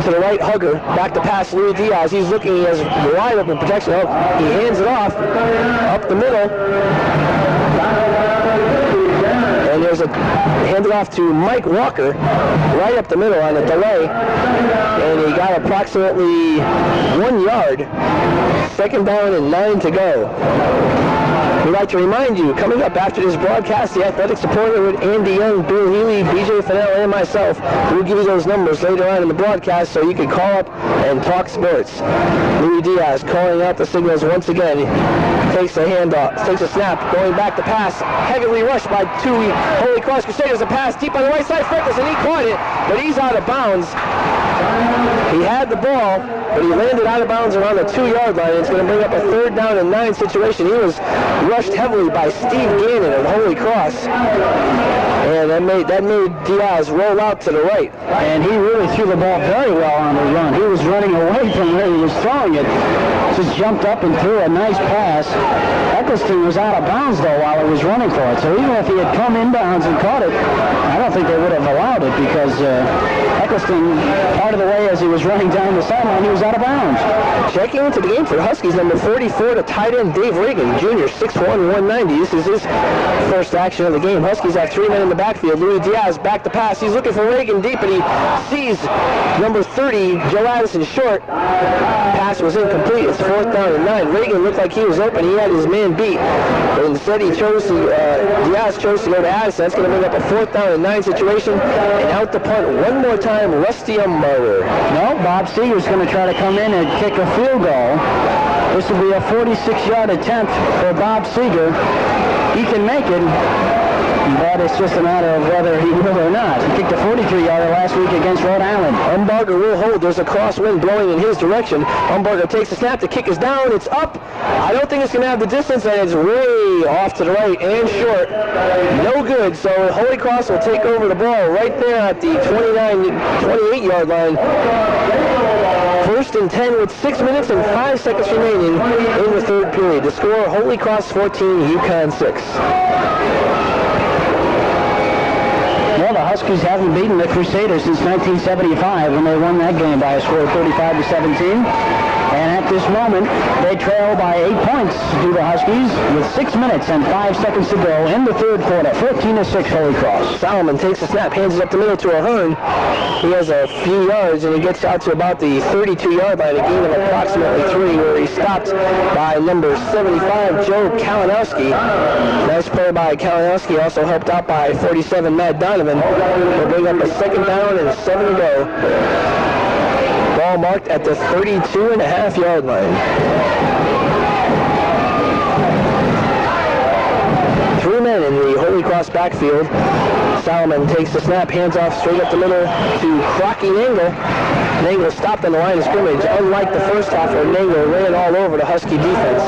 To the right, Hugger. Back to pass Louis Diaz. He's looking. He has wide open protection. Oh, he hands it off. Up the middle. And there's a handed off to Mike Walker right up the middle on a delay. And he got approximately 1 yard. Second down and 9 to go. We'd like to remind you, coming up after this broadcast, the athletic supporter with Andy Young, Bill Healy, BJ Finnell, and myself. We'll give you those numbers later on in the broadcast so you can call up and talk sports. Louis Diaz calling out the signals once again. Takes a handoff, takes a snap, going back to pass. Heavily rushed by two Holy Cross Crusaders. A pass deep on the right side. Freckles, and he caught it, but he's out of bounds. He had the ball, but he landed out of bounds around the 2-yard line. It's going to bring up a 3rd down and 9 situation. He was rushed heavily by Steve Gannon of Holy Cross. And that made Diaz roll out to the right. And he really threw the ball very well on the run. He was running away from where he was throwing it. Just jumped up and threw a nice pass. Eccleston was out of bounds, though, while he was running for it. So even if he had come inbounds and caught it, I don't think they would have allowed it because Eccleston, part of the way as he was running down the sideline, he was out of bounds. Checking into the game for the Huskies, number 44, the tight end Dave Reagan, Jr., 6'1", 190. This is his first action of the game. Huskies have 3 men in the backfield. Louis Diaz back to pass. He's looking for Reagan deep, and he sees number 30, Joe Addison, short. Pass was incomplete. It's 4th down and 9. Reagan looked like he was open. He had his man beat. But instead, Diaz chose to go to Addison. That's going to bring up a 4th down and 9 situation. And out to punt one more time, Rusty Murray. No, Bob Seeger's going to try to come in and kick a field goal. This will be a 46-yard attempt for Bob Seeger. He can make it, but it's just a matter of whether he will or not. He kicked a 43-yarder last week against Rhode Island. Umbarger will hold. There's a crosswind blowing in his direction. Umbarger takes a snap. The kick is down. It's up. I don't think it's going to have the distance, and it's way off to the right and short. No good. So Holy Cross will take over the ball right there at the 28-yard line. 1st and 10 with 6 minutes and 5 seconds remaining in the 3rd period. The score, Holy Cross 14, UConn 6. Well, the Huskies haven't beaten the Crusaders since 1975 when they won that game by a score of 35-17. And at this moment, they trail by 8 points to the Huskies with 6 minutes and 5 seconds to go in the 3rd quarter. 14-6 Holy Cross. Solomon takes a snap, hands it up the middle to Ahern. He has a few yards, and he gets out to about the 32-yard line, a gain of approximately 3, where he's stopped by number 75, Joe Kalinowski. Nice play by Kalinowski, also helped out by 47, Matt Donovan. Will bring up a 2nd down and 7 to go. Ball marked at the 32.5-yard line. 3 men in the Holy Cross backfield. Solomon takes the snap, hands off straight up the middle to Crocky Nangle. Nangle stopped on the line of scrimmage, unlike the first half where Nangle ran all over the Husky defense.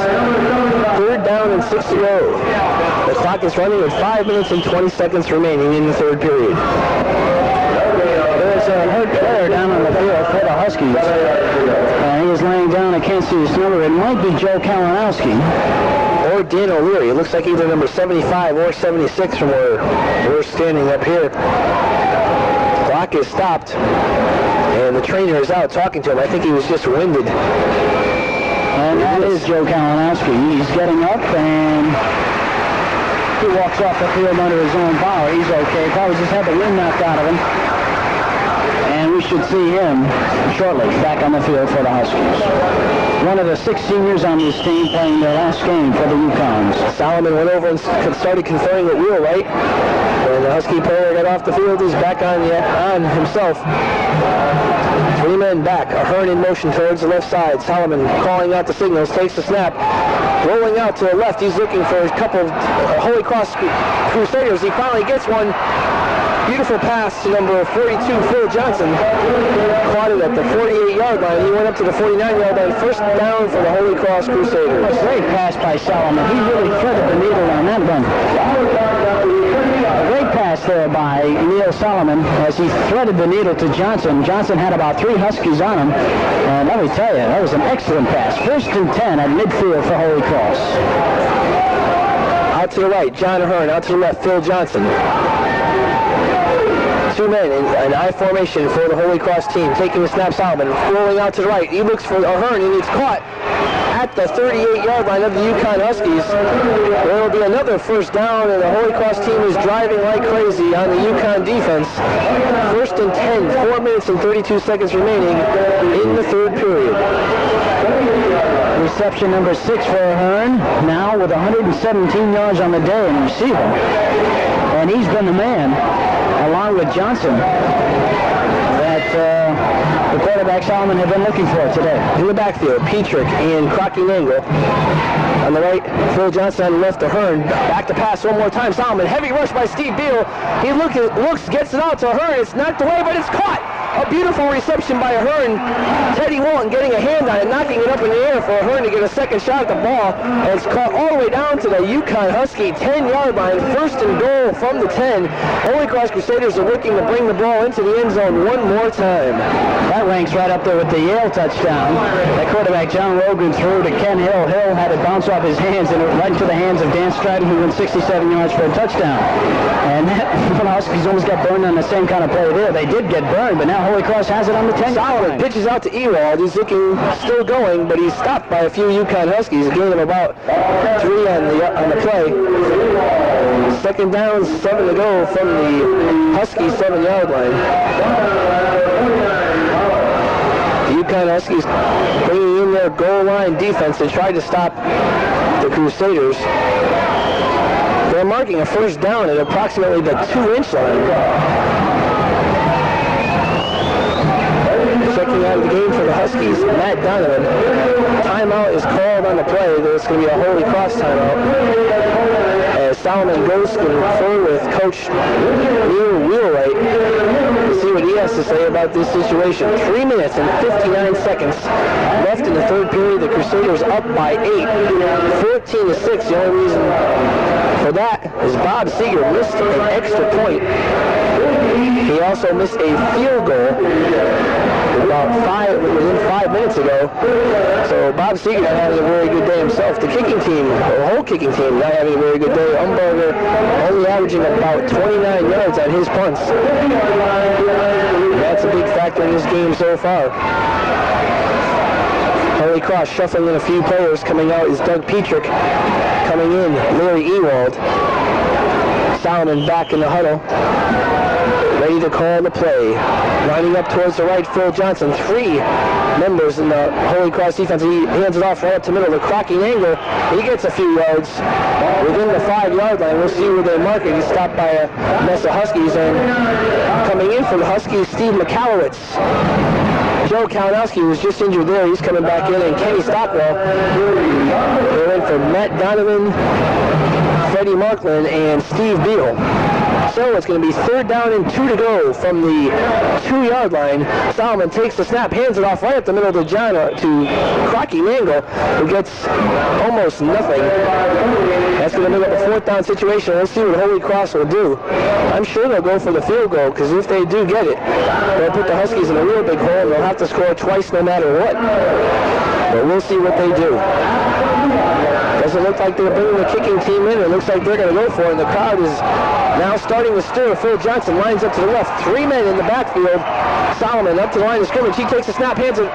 3rd down and 6 to go. The clock is running with 5 minutes and 20 seconds remaining in the 3rd period. There's a hurt player down on the field for the Huskies. He is laying down. I can't see his number. It might be Joe Kalinowski. Or Dan O'Leary. It looks like either number 75 or 76 from where we're standing up here. Clock is stopped, and the trainer is out talking to him. I think he was just winded. And that is Joe Kalinowski. He's getting up, and he walks off the field under his own power. He's okay. Probably just had the wind knocked out of him. And we should see him shortly back on the field for the Huskies. One of the 6 seniors on this team playing their last game for the UConns. Solomon went over and started conferring with Wheelwright. When the Husky player got off the field, he's back on himself. 3 men back. Ahern in motion towards the left side. Solomon calling out the signals, takes the snap. Rolling out to the left. He's looking for a couple of Holy Cross Crusaders. He finally gets one. Beautiful pass to number 42, Phil Johnson. Caught it at the 48-yard line. He went up to the 49-yard line. 1st down for the Holy Cross Crusaders. A great pass by Solomon. He really threaded the needle on that one. A great pass there by Neil Solomon as he threaded the needle to Johnson. Johnson had about 3 Huskies on him. And let me tell you, that was an excellent pass. 1st and 10 at midfield for Holy Cross. Out to the right, John Ahern. Out to the left, Phil Johnson. 2 men in an I formation for the Holy Cross team. Taking the snap, Solomon rolling out to the right. He looks for Ahern, and it's caught at the 38-yard line of the UConn Huskies. There will be another first down, and the Holy Cross team is driving like crazy on the UConn defense. First and 10, 4 minutes and 32 seconds remaining in the third period. Reception number 6 for Hearn, now with 117 yards on the day in receiving. And he's been the man, along with Johnson, that the quarterback Solomon have been looking for today. In the backfield, Petrick and Crocky-Nangle. On the right, Phil Johnson on the left to Hearn. Back to pass one more time. Solomon, heavy rush by Steve Beal. He looks, gets it out to Hearn. It's knocked away, but it's caught. A beautiful reception by Hearn. Teddy Walton getting a hand on it, knocking it up in the air for Hearn to get a second shot at the ball. And it's caught all the way down to the UConn Husky 10-yard line. First and goal from the 10. Holy Cross Crusaders are looking to bring the ball into the end zone one more time. That ranks right up there with the Yale touchdown. That quarterback John Rogan threw to Ken Hill. Hill had it bounce off his hands and it went into the hands of Dan Stratton, who went 67 yards for a touchdown. And the Huskies almost got burned on the same kind of play there. They did get burned, but now Holy Cross has it on the 10-yard line. Pitches out to Ewald. He's looking, still going, but he's stopped by a few UConn Huskies. A gain of about 3 on the play. Second down, 7 to go from the Husky 7-yard line. The UConn Huskies bringing in their goal line defense to try to stop the Crusaders. They're marking a first down at approximately the 2-inch line. Checking out of the game for the Huskies, Matt Donovan. Timeout is called on the play. There's going to be a Holy Cross timeout. As Solomon goes to confer with Coach Neil Wheelwright to see what he has to say about this situation. 3 minutes and 59 seconds left in the third period. The Crusaders up by 8. 14-6. The only reason for that is Bob Seeger missed an extra point. He also missed a field goal within 5 minutes ago. So Bob Seeger not having a very good day himself. The kicking team, the whole kicking team, not having a very good day. Umberger only averaging about 29 yards on his punts. That's a big factor in this game so far. Holy Cross shuffling in a few players. Coming out is Doug Petrick. Coming in, Larry Ewald. Solomon back in the huddle. Ready to call the play. Lining up towards the right, Phil Johnson. 3 members in the Holy Cross defense. He hands it off right up to middle to Crocky-Nangle. He gets a few yards within the 5-yard line. We'll see where they mark it. He's stopped by a mess of Huskies. And coming in for the Huskies, Steve McAlowitz. Joe Kalinowski was just injured there. He's coming back in. And Kenny Stockwell. They're in for Matt Donovan, Freddie Markland, and Steve Beal. So it's going to be third down and 2 to go from the 2-yard line. Solomon takes the snap, hands it off right up the middle to Crocky-Nangle, who gets almost nothing. That's going to make up a 4th down situation. Let's see what Holy Cross will do. I'm sure they'll go for the field goal, because if they do get it, they'll put the Huskies in a real big hole, and they'll have to score twice no matter what. But we'll see what they do. Doesn't look like they're bringing the kicking team in. It looks like they're going to go for it, and the crowd is now starting to stir. Phil Johnson lines up to the left. 3 men in the backfield. Solomon up to the line of scrimmage. He takes a snap, hands it,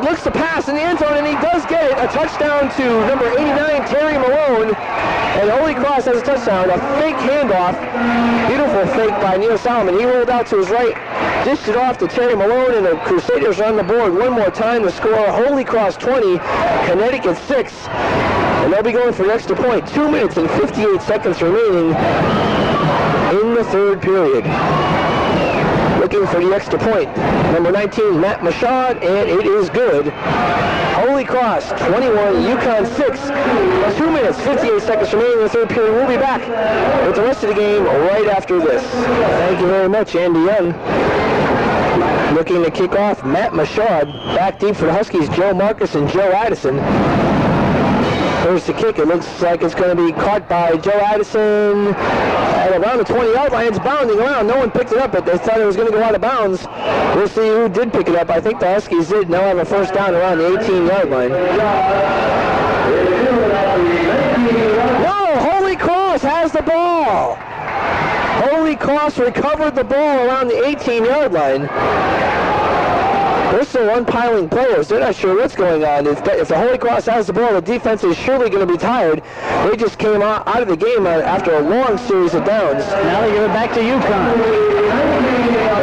looks to pass in the end zone, and he does get it. A touchdown to number 89, Terry Malone. And Holy Cross has a touchdown. A fake handoff. Beautiful fake by Neil Solomon. He rolled out to his right, dished it off to Terry Malone, and the Crusaders are on the board one more time to score. Holy Cross 20, Connecticut 6. And they'll be going for the extra point. 2 minutes and 58 seconds remaining in the third period. Looking for the extra point. Number 19, Matt Mashad, and it is good. Holy Cross 21, UConn 6. 2 minutes, 58 seconds remaining in the third period. We'll be back with the rest of the game right after this. Thank you very much, Andy Young. Looking to kick off, Matt Mashad. Back deep for the Huskies, Joe Marcus and Joe Addison. There's the kick. It looks like it's going to be caught by Joe Addison at around the 20-yard line. It's bounding around. No one picked it up, but they thought it was going to go out of bounds. We'll see who did pick it up. I think the Huskies did. Now have a first down around the 18-yard line. No! Holy Cross has the ball! Holy Cross recovered the ball around the 18-yard line. They're still unpiling players. They're not sure what's going on. If the Holy Cross has the ball, the defense is surely going to be tired. They just came out of the game after a long series of downs. Now they give it back to UCONN.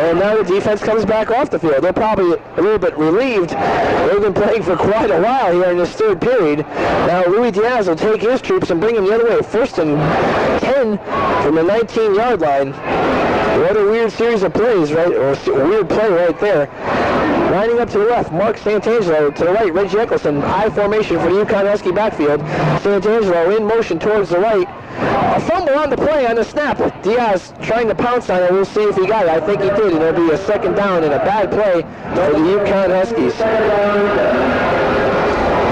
And now the defense comes back off the field. They're probably a little bit relieved. They've been playing for quite a while here in this third period. Now Louis Diaz will take his troops and bring them the other way. 1st and 10 from the 19-yard line. What a weird series of plays, right? Or a weird play right there. Lining up to the left, Mark Santangelo. To the right, Reggie Eccleston. I formation for the UConn Husky backfield. Santangelo in motion towards the right. A fumble on the play on the snap. Diaz trying to pounce on it. We'll see if he got it. I think he did, and it'll be a 2nd down and a bad play for the UConn Huskies.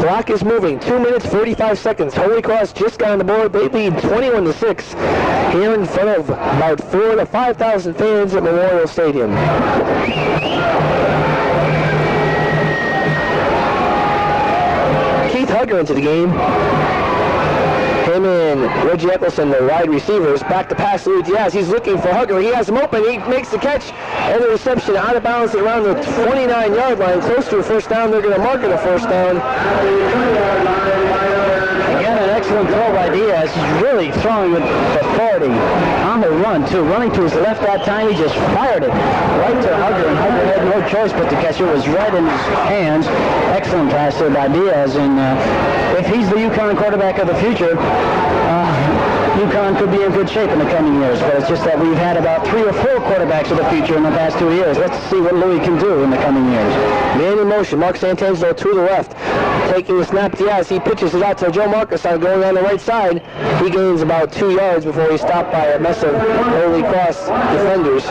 Clock is moving. 2 minutes, 45 seconds. Holy Cross just got on the board. They lead 21-6 here in front of about 4,000 to 5,000 fans at Memorial Stadium. Keith Hugger into the game. Him and Reggie Eccleston, the wide receivers. Back to pass Louis Diaz. He's looking for Hugger. He has him open. He makes the catch and the reception out of bounds around the 29-yard line. Close to a 1st down. They're going to mark it a 1st down. Again, an excellent throw by Diaz. He's really throwing with authority on the run, too. Running to his left that time, he just fired it right to Hugger, and Hugger had no choice but to catch it. It was right in his hands. Excellent pass there by Diaz, and if he's the UConn quarterback of the future, UConn could be in good shape in the coming years, but it's just that we've had about 3 or 4 quarterbacks of the future in the past 2 years. Let's see what Louis can do in the coming years. Man in motion, Mark Santangelo to the left. Taking the snap, Diaz, he pitches it out to Joe Marcus going on the right side. He gains about 2 yards before he's stopped by a mess of Holy Cross defenders.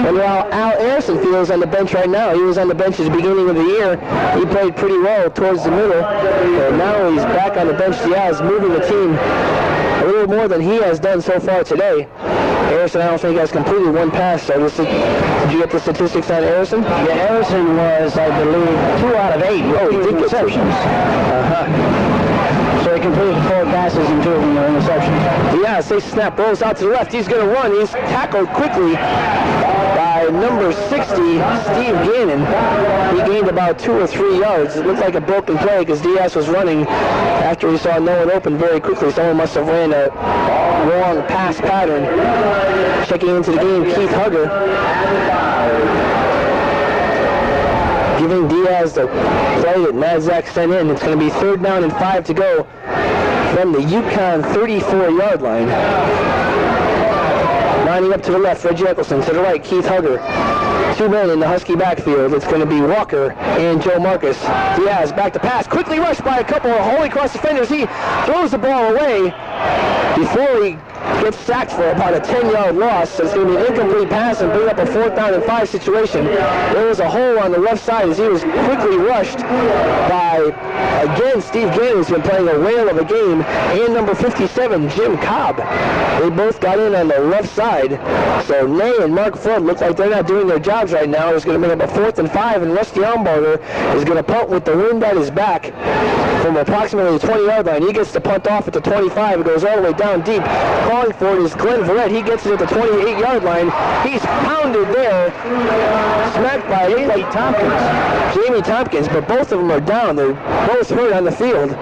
And while Al Harrison feels on the bench right now, he was on the bench at the beginning of the year. He played pretty well towards the middle. And now he's back on the bench. Diaz moving the team a little more than he has done so far today. Harrison, I don't think has completed 1 pass. So did you get the statistics on Harrison? Yeah, Harrison was, I believe, 2 out of 8. Oh, he did get receptions. So he completed 4 passes and 2 of them were interceptions. Yeah, they snap, rolls out to the left. He's going to run. He's tackled quickly by number 60, Steve Gannon. He gained about 2 or 3 yards. It looked like a broken play because Diaz was running after he saw no one open very quickly. Someone must have ran a wrong pass pattern. Checking into the game, Keith Hugger. Giving Diaz the play that Madzak sent in. It's going to be 3rd down and 5 to go from the UConn 34-yard line. Lining up to the left, Reggie Eccleston. To the right, Keith Hugger. 2 men in the Husky backfield. It's going to be Walker and Joe Marcus. Diaz back to pass. Quickly rushed by a couple of Holy Cross defenders. He throws the ball away before he gets sacked for about a 10-yard loss. So it's going to be an incomplete pass and bring up a 4th down and 5 situation. There was a hole on the left side as he was quickly rushed by, again, Steve Gannon, who's been playing a whale of a game, and number 57, Jim Cobb. They both got in on the left side. So Ney and Mark Flood look like they're not doing their jobs right now. It's going to bring up a 4th and 5, and Rusty Armbarger is going to punt with the wind at his back from approximately the 20-yard line. He gets the punt off at the 25. It goes all the way down deep. Calling for it is Glenn Verrett. He gets it at the 28-yard line. He's pounded there, smacked by Jamie Tompkins, but both of them are down. They're both hurt on the field.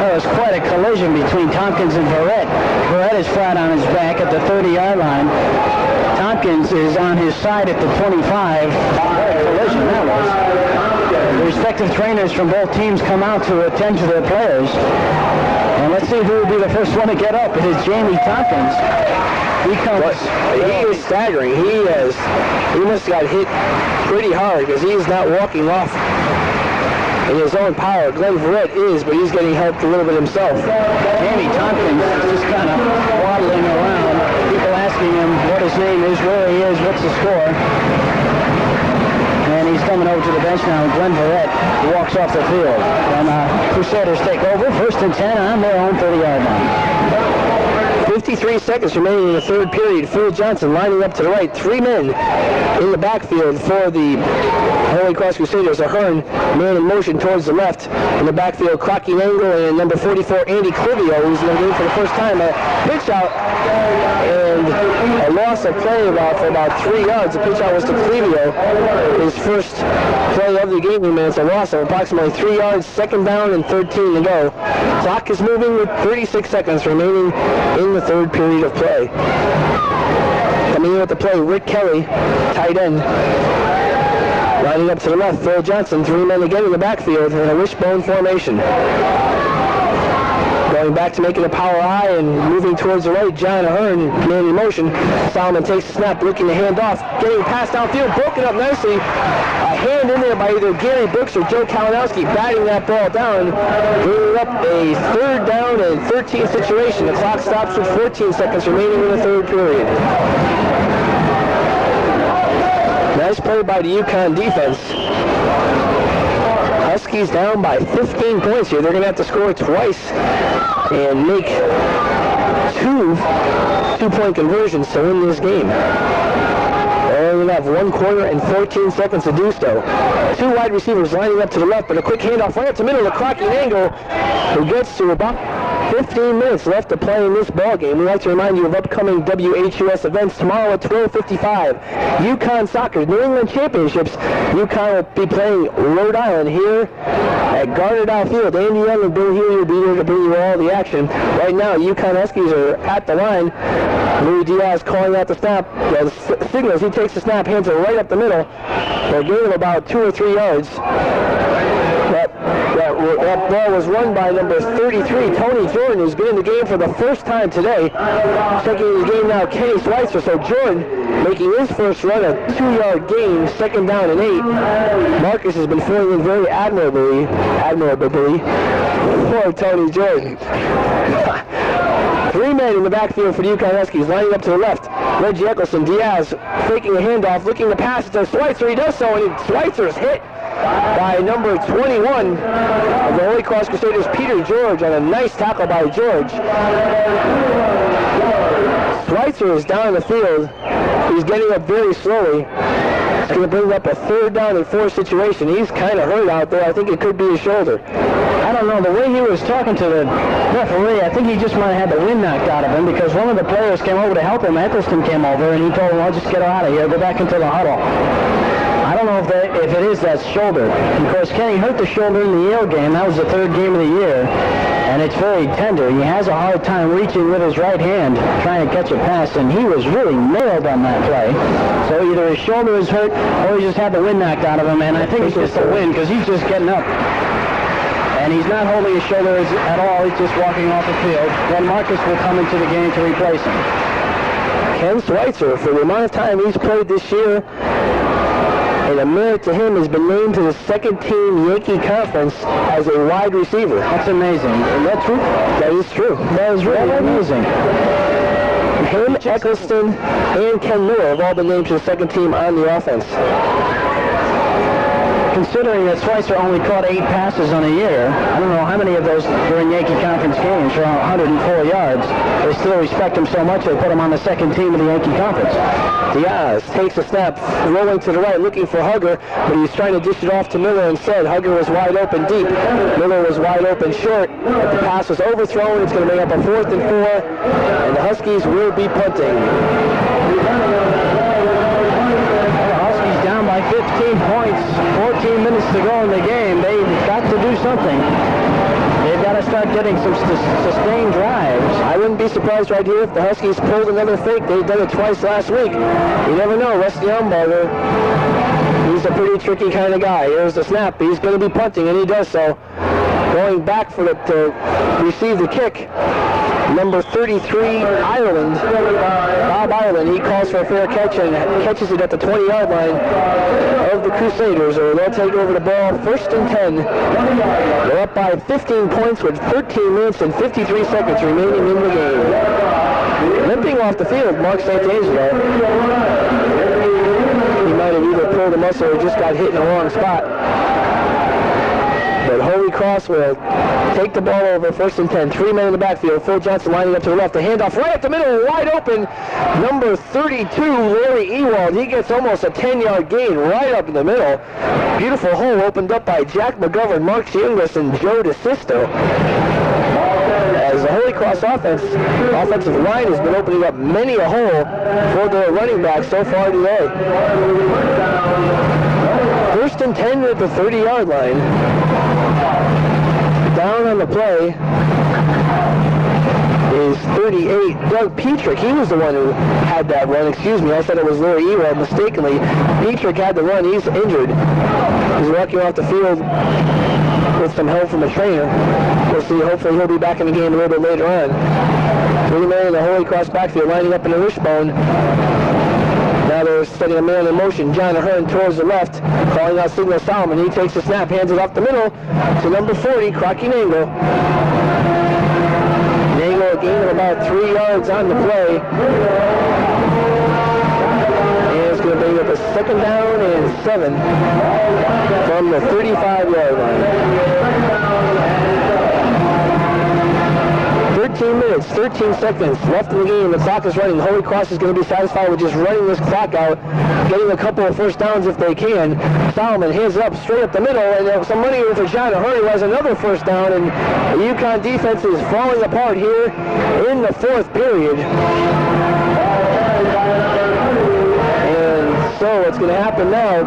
It was quite a collision between Tompkins and Verrett. Verrett is flat on his back at the 30-yard line. Tompkins is on his side at the 25. What a collision that was. The respective trainers from both teams come out to attend to their players. And let's see who will be the first one to get up. It is Jamie Tompkins. He is staggering. He must have got hit pretty hard because he is not walking off in his own power. Glenn Verrett is, but he's getting helped a little bit himself. Jamie Tompkins is just kind of waddling around. People asking him what his name is, where he is, what's the score. And he's coming over to the bench now, and Glenn Verrett walks off the field. And Crusaders take over, 1st and 10 on their own 30-yard line. 53 seconds remaining in the third period. Phil Johnson lining up to the right. 3 men in the backfield for the Holy Cross Crusaders. Ahern, man in motion towards the left. In the backfield, Crocky Nangle and number 44, Andy Clivio, who's in the game for the first time. A pitch out and a loss of play for about 3 yards. The pitch out was to Clivio. His first play of the game, and it's a loss of approximately 3 yards. Second down and 13 to go. Clock is moving with 36 seconds remaining in the third period of play. Coming in with the play, Rick Kelly, tight end. Lining up to the left, Phil Johnson, 3 men again in the backfield in a wishbone formation. Going back to making a power I and moving towards the right, John Ahern, man in motion. Solomon takes the snap, looking to hand off, getting past downfield, broken up nicely. A hand in there by either Gary Brooks or Joe Kalinowski, batting that ball down, bringing up a third down and 13 situation. The clock stops with 14 seconds remaining in the third period. Nice play by the UConn defense. Huskies down by 15 points here. They're going to have to score twice and make two-point conversions to win this game. They're only going to have 1 quarter and 14 seconds to do so. 2 wide receivers lining up to the left, but a quick handoff right up the middle to Crocky Nangle, who gets to about 15 minutes left to play in this ball game. We'd like to remind you of upcoming WHUS events tomorrow at 12:55. UConn Soccer New England Championships. UConn will be playing Rhode Island here at Gardner Field. Andy Young and Bill Healy will be there to bring you all the action. Right now, UConn Huskies are at the line. Louis Diaz calling out the snap. The signals. He takes the snap, hands it right up the middle for a gain of about 2 or 3 yards. That ball was run by number 33, Tony Jordan, who's been in the game for the first time today. Checking the game now, Kenny Schweitzer. So Jordan making his first run, a 2-yard gain, second down and 8. Marcus has been filling in very admirably for Tony Jordan. 3 men in the backfield for the UConn Huskies, lining up to the left. Reggie Eccleston, Diaz faking a handoff, looking to pass it to Schweitzer. He does so, and Schweitzer's hit by number 21 of the Holy Cross Crusaders, Peter George, on a nice tackle by George. Schweitzer is down the field. He's getting up very slowly. It's going to bring up a third down and 4 situation. He's kind of hurt out there. I think it could be his shoulder. I don't know. The way he was talking to the referee, I think he just might have had the wind knocked out of him, because one of the players came over to help him. Eccleston came over, and he told him, "I'll just get her out of here. Go back into the huddle." I don't know if it is that shoulder. Of course, Kenny hurt the shoulder in the Yale game. That was the 3rd game of the year, and it's very tender. He has a hard time reaching with his right hand, trying to catch a pass, and he was really nailed on that play. So either his shoulder is hurt, or he just had the wind knocked out of him, and I think it's just the wind, because he's just getting up. And he's not holding his shoulders at all. He's just walking off the field. Then Marcus will come into the game to replace him. Ken Schweitzer, for the amount of time he's played this year, and a merit to him, has been named to the 2nd-team Yankee Conference as a wide receiver. That's amazing. Is that true? That is true. That is really amazing. Him, Eccleston, and Ken Miller have all been named to the 2nd team on the offense. Considering that Schweitzer only caught 8 passes on a year, I don't know how many of those during Yankee Conference games for 104 yards. They still respect him so much they put him on the 2nd team of the Yankee Conference. Diaz takes a snap, rolling to the right, looking for Hugger, but he's trying to dish it off to Miller instead. Hugger was wide open deep. Miller was wide open short. The pass was overthrown. It's going to make up a 4th and 4, and the Huskies will be punting. The Huskies down by 15 points. 14 minutes to go in the game. They've got to do something. They've got to start getting some sustained drives. I wouldn't be surprised right here if the Huskies pulled another fake. They've done it twice last week. You never know. Rusty Umberger, he's a pretty tricky kind of guy. Here's the snap. He's going to be punting, and he does so. Going back for to receive the kick, number 33, Ireland, Bob Ireland. He calls for a fair catch and catches it at the 20-yard line of the Crusaders, or they'll take over the ball. 1st and 10. They're up by 15 points with 13 minutes and 53 seconds remaining in the game. Limping off the field, Mark Santangelo. He might have either pulled a muscle or just got hit in the wrong spot. But Holy Cross will take the ball over, 1st and 10. 3 men in the backfield. Phil Johnson lining up to the left. The handoff right up the middle, wide open. Number 32, Larry Ewald. He gets almost a 10-yard gain right up in the middle. Beautiful hole opened up by Jack McGovern, Mark Chinglis, and Joe DeSisto. As the Holy Cross offensive line has been opening up many a hole for their running back so far today. 1st and 10 at the 30-yard line. Down on the play is 38, Doug Petrick. He was the one who had that run. Excuse me, I said it was Larry Ewald mistakenly. Petrick had the run. He's injured. He's walking off the field with some help from a trainer. We'll see. Hopefully he'll be back in the game a little bit later on. 3 men in the Holy Cross backfield lining up in the wishbone. Now they're setting a man in motion. John Ahern towards the left, calling out signal Solomon. He takes the snap, hands it off the middle to number 40, Crocky Nangle. Nangle a gain of about 3 yards on the play. And it's going to bring up a 2nd down and 7 from the 35-yard line. 13 minutes, 13 seconds left in the game. The clock is running. Holy Cross is going to be satisfied with just running this clock out, getting a couple of 1st downs if they can. Solomon hands it up straight up the middle, and some money for John Ahern, who has another 1st down, and the UConn defense is falling apart here in the 4th period. And so what's going to happen now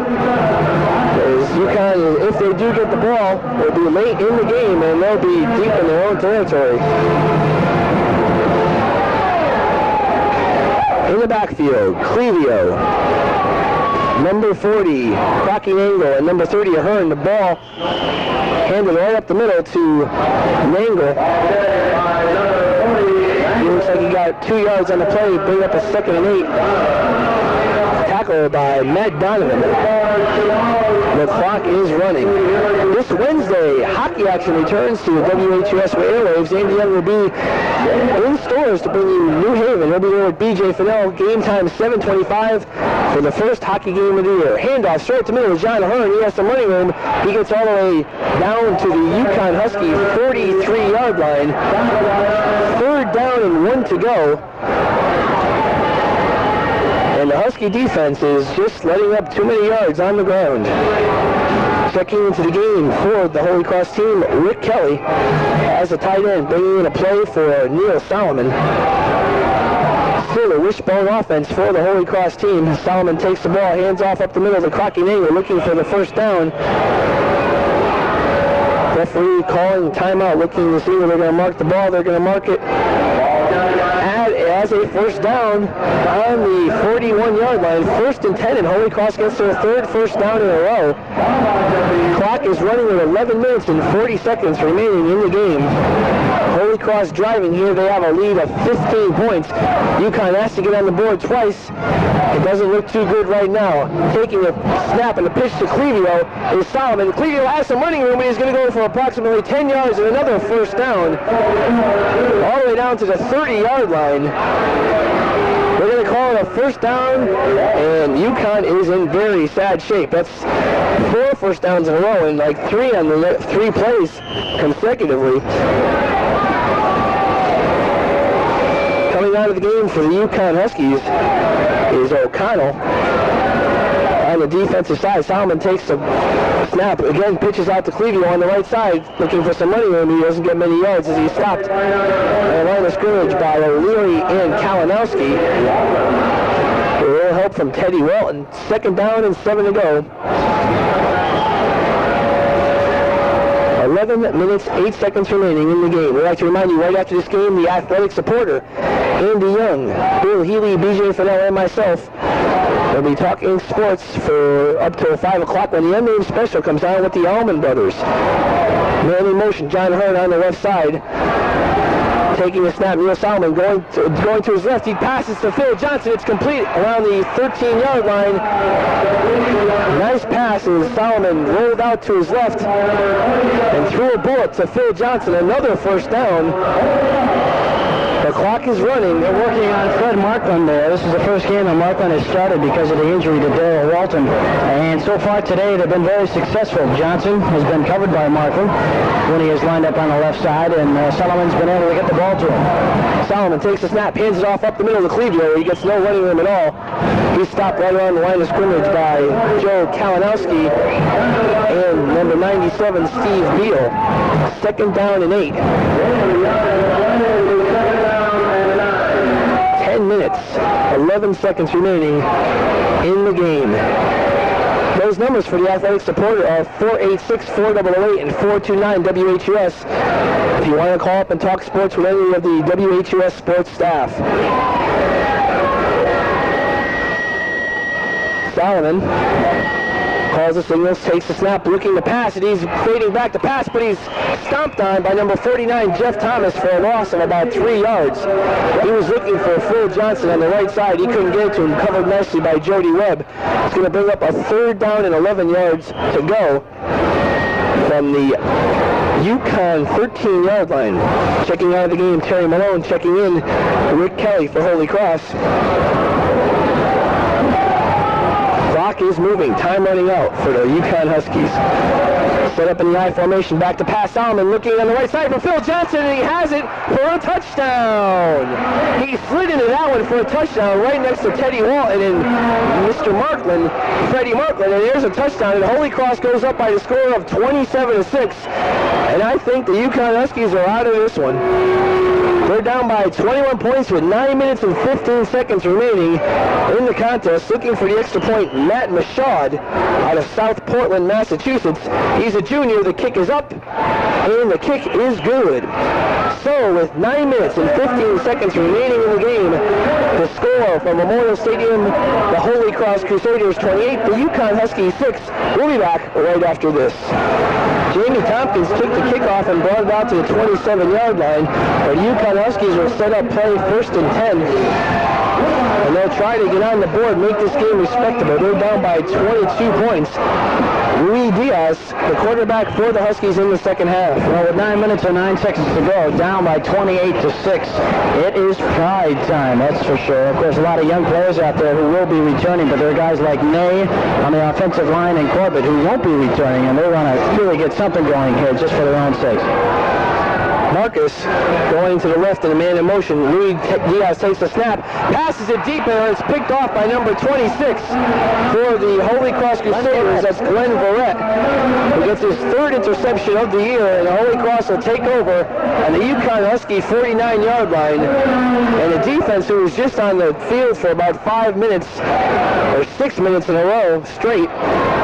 is UConn, if they do get the ball, they'll be late in the game, and they'll be deep in their own territory. In the backfield, Clevio, number 40, Crocky Nangle, and number 30, Ahern. The ball handed right up the middle to Nangle. He looks like he got 2 yards on the play, bring up a 2nd and 8. Tackle by Matt Donovan. The clock is running. This Wednesday, hockey action returns to the WHUS airwaves. Andy Young will be in Storrs to bring you New Haven. He'll be there with BJ Finnell. Game time 7:25 for the first hockey game of the year. Handoff straight to middle to John Ahern. He has some running room. He gets all the way down to the UConn Husky 43-yard line. 3rd down and 1 to go. And the Husky defense is just letting up too many yards on the ground. Checking into the game for the Holy Cross team, Rick Kelly as a tight end, bringing in a play for Neil Solomon. Still a wishbone offense for the Holy Cross team. Solomon takes the ball, hands off up the middle to Crocky Nangle, looking for the 1st down. Referee calling timeout, looking to see where they're going to mark the ball. They're going to mark it as a 1st down on the 41-yard line. 1st and 10, and Holy Cross gets their 3rd 1st down in a row. Clock is running with 11 minutes and 40 seconds remaining in the game. Holy Cross driving here. They have a lead of 15 points. UConn has to get on the board twice. It doesn't look too good right now. Taking a snap and a pitch to Clevio is Solomon. Clevio has some running room, and he's going to go for approximately 10 yards and another 1st down. All the way down to the 30-yard line. They're going to call it a 1st down, and UConn is in very sad shape. That's 4 1st downs in a row, and like 3 on the 3 plays consecutively. Coming out of the game for the UConn Huskies is O'Connell. On the defensive side, Solomon takes the snap. Again, pitches out to Clevio on the right side, looking for some money room. He doesn't get many yards as he's stopped on the line of scrimmage by O'Leary and Kalinowski. A little help from Teddy Welton. 2nd down and 7 to go. 11 minutes, 8 seconds remaining in the game. We'd like to remind you right after this game, the athletic supporter, Andy Young, Bill Healy, BJ Finnell, and myself will be talking sports for up till 5 o'clock when the unnamed special comes on with the Allman Brothers. Man in motion, John Ahern on the left side. Taking a snap, Neil Solomon going to his left. He passes to Phil Johnson. It's complete around the 13-yard line. Nice pass as Solomon rolled out to his left and threw a bullet to Phil Johnson. Another 1st down. The clock is running. They're working on Fred Markland there. This is the first game that Markland has started because of the injury to Daryl Walton. And so far today, they've been very successful. Johnson has been covered by Markland when he is lined up on the left side, and Solomon's been able to get the ball to him. Solomon takes a snap, hands it off up the middle of the Clevio. He gets no running room at all. He's stopped right around the line of scrimmage by Joe Kalinowski and number 97, Steve Beal. 2nd down and 8. 10 minutes, 11 seconds remaining in the game. Those numbers for the athletic supporter are 486-4008 and 429-WHUS. If you want to call up and talk sports with any of the WHUS sports staff. Solomon calls the signals, takes the snap, looking to pass, and he's fading back to pass, but he's stomped on by number 49, Jeff Thomas, for a loss of about 3 yards. He was looking for Phil Johnson on the right side. He couldn't get it to him, covered nicely by Jody Webb. It's going to bring up a 3rd down and 11 yards to go from the UConn 13-yard line. Checking out of the game, Terry Malone. Checking in, Rick Kelly for Holy Cross. Clock is moving. Time running out for the UConn Huskies. Set up in the I formation. Back to pass. Solomon looking on the right side for Phil Johnson, and he has it for a touchdown. He slid into that one for a touchdown right next to Teddy Walton and Mr. Markland, Freddie Markland, and there's a touchdown, and Holy Cross goes up by the score of 27-6. And I think the UConn Huskies are out of this one. They're down by 21 points with 9 minutes and 15 seconds remaining in the contest. Looking for the extra point, Matt Michaud out of South Portland, Massachusetts. He's a junior. The kick is up, and the kick is good. So with 9 minutes and 15 seconds remaining in the game, the score from Memorial Stadium, the Holy Cross Crusaders 28, the UConn Huskies 6. We'll be back right after this. Jamie Tompkins took the kickoff and brought it out to the 27-yard line, but UConn Huskies will set up play 1st and 10. And they'll try to get on the board, make this game respectable. They're down by 22 points. Rui Diaz, the quarterback for the Huskies in the second half. Well, with 9 minutes and 9 seconds to go, down by 28-6. It is pride time, that's for sure. Of course, a lot of young players out there who will be returning, but there are guys like Ney on the offensive line and Corbett who won't be returning, and they want to really get something going here just for their own sakes. Marcus going to the left and a man in motion. Rui Diaz takes the snap, passes it deep, and it's picked off by number 26 for the Holy Cross Crusaders. That's Glenn Verrett, who gets his 3rd interception of the year, and the Holy Cross will take over on the UConn Husky 49-yard line. And the defense, who was just on the field for about 5 minutes, or 6 minutes in a row straight,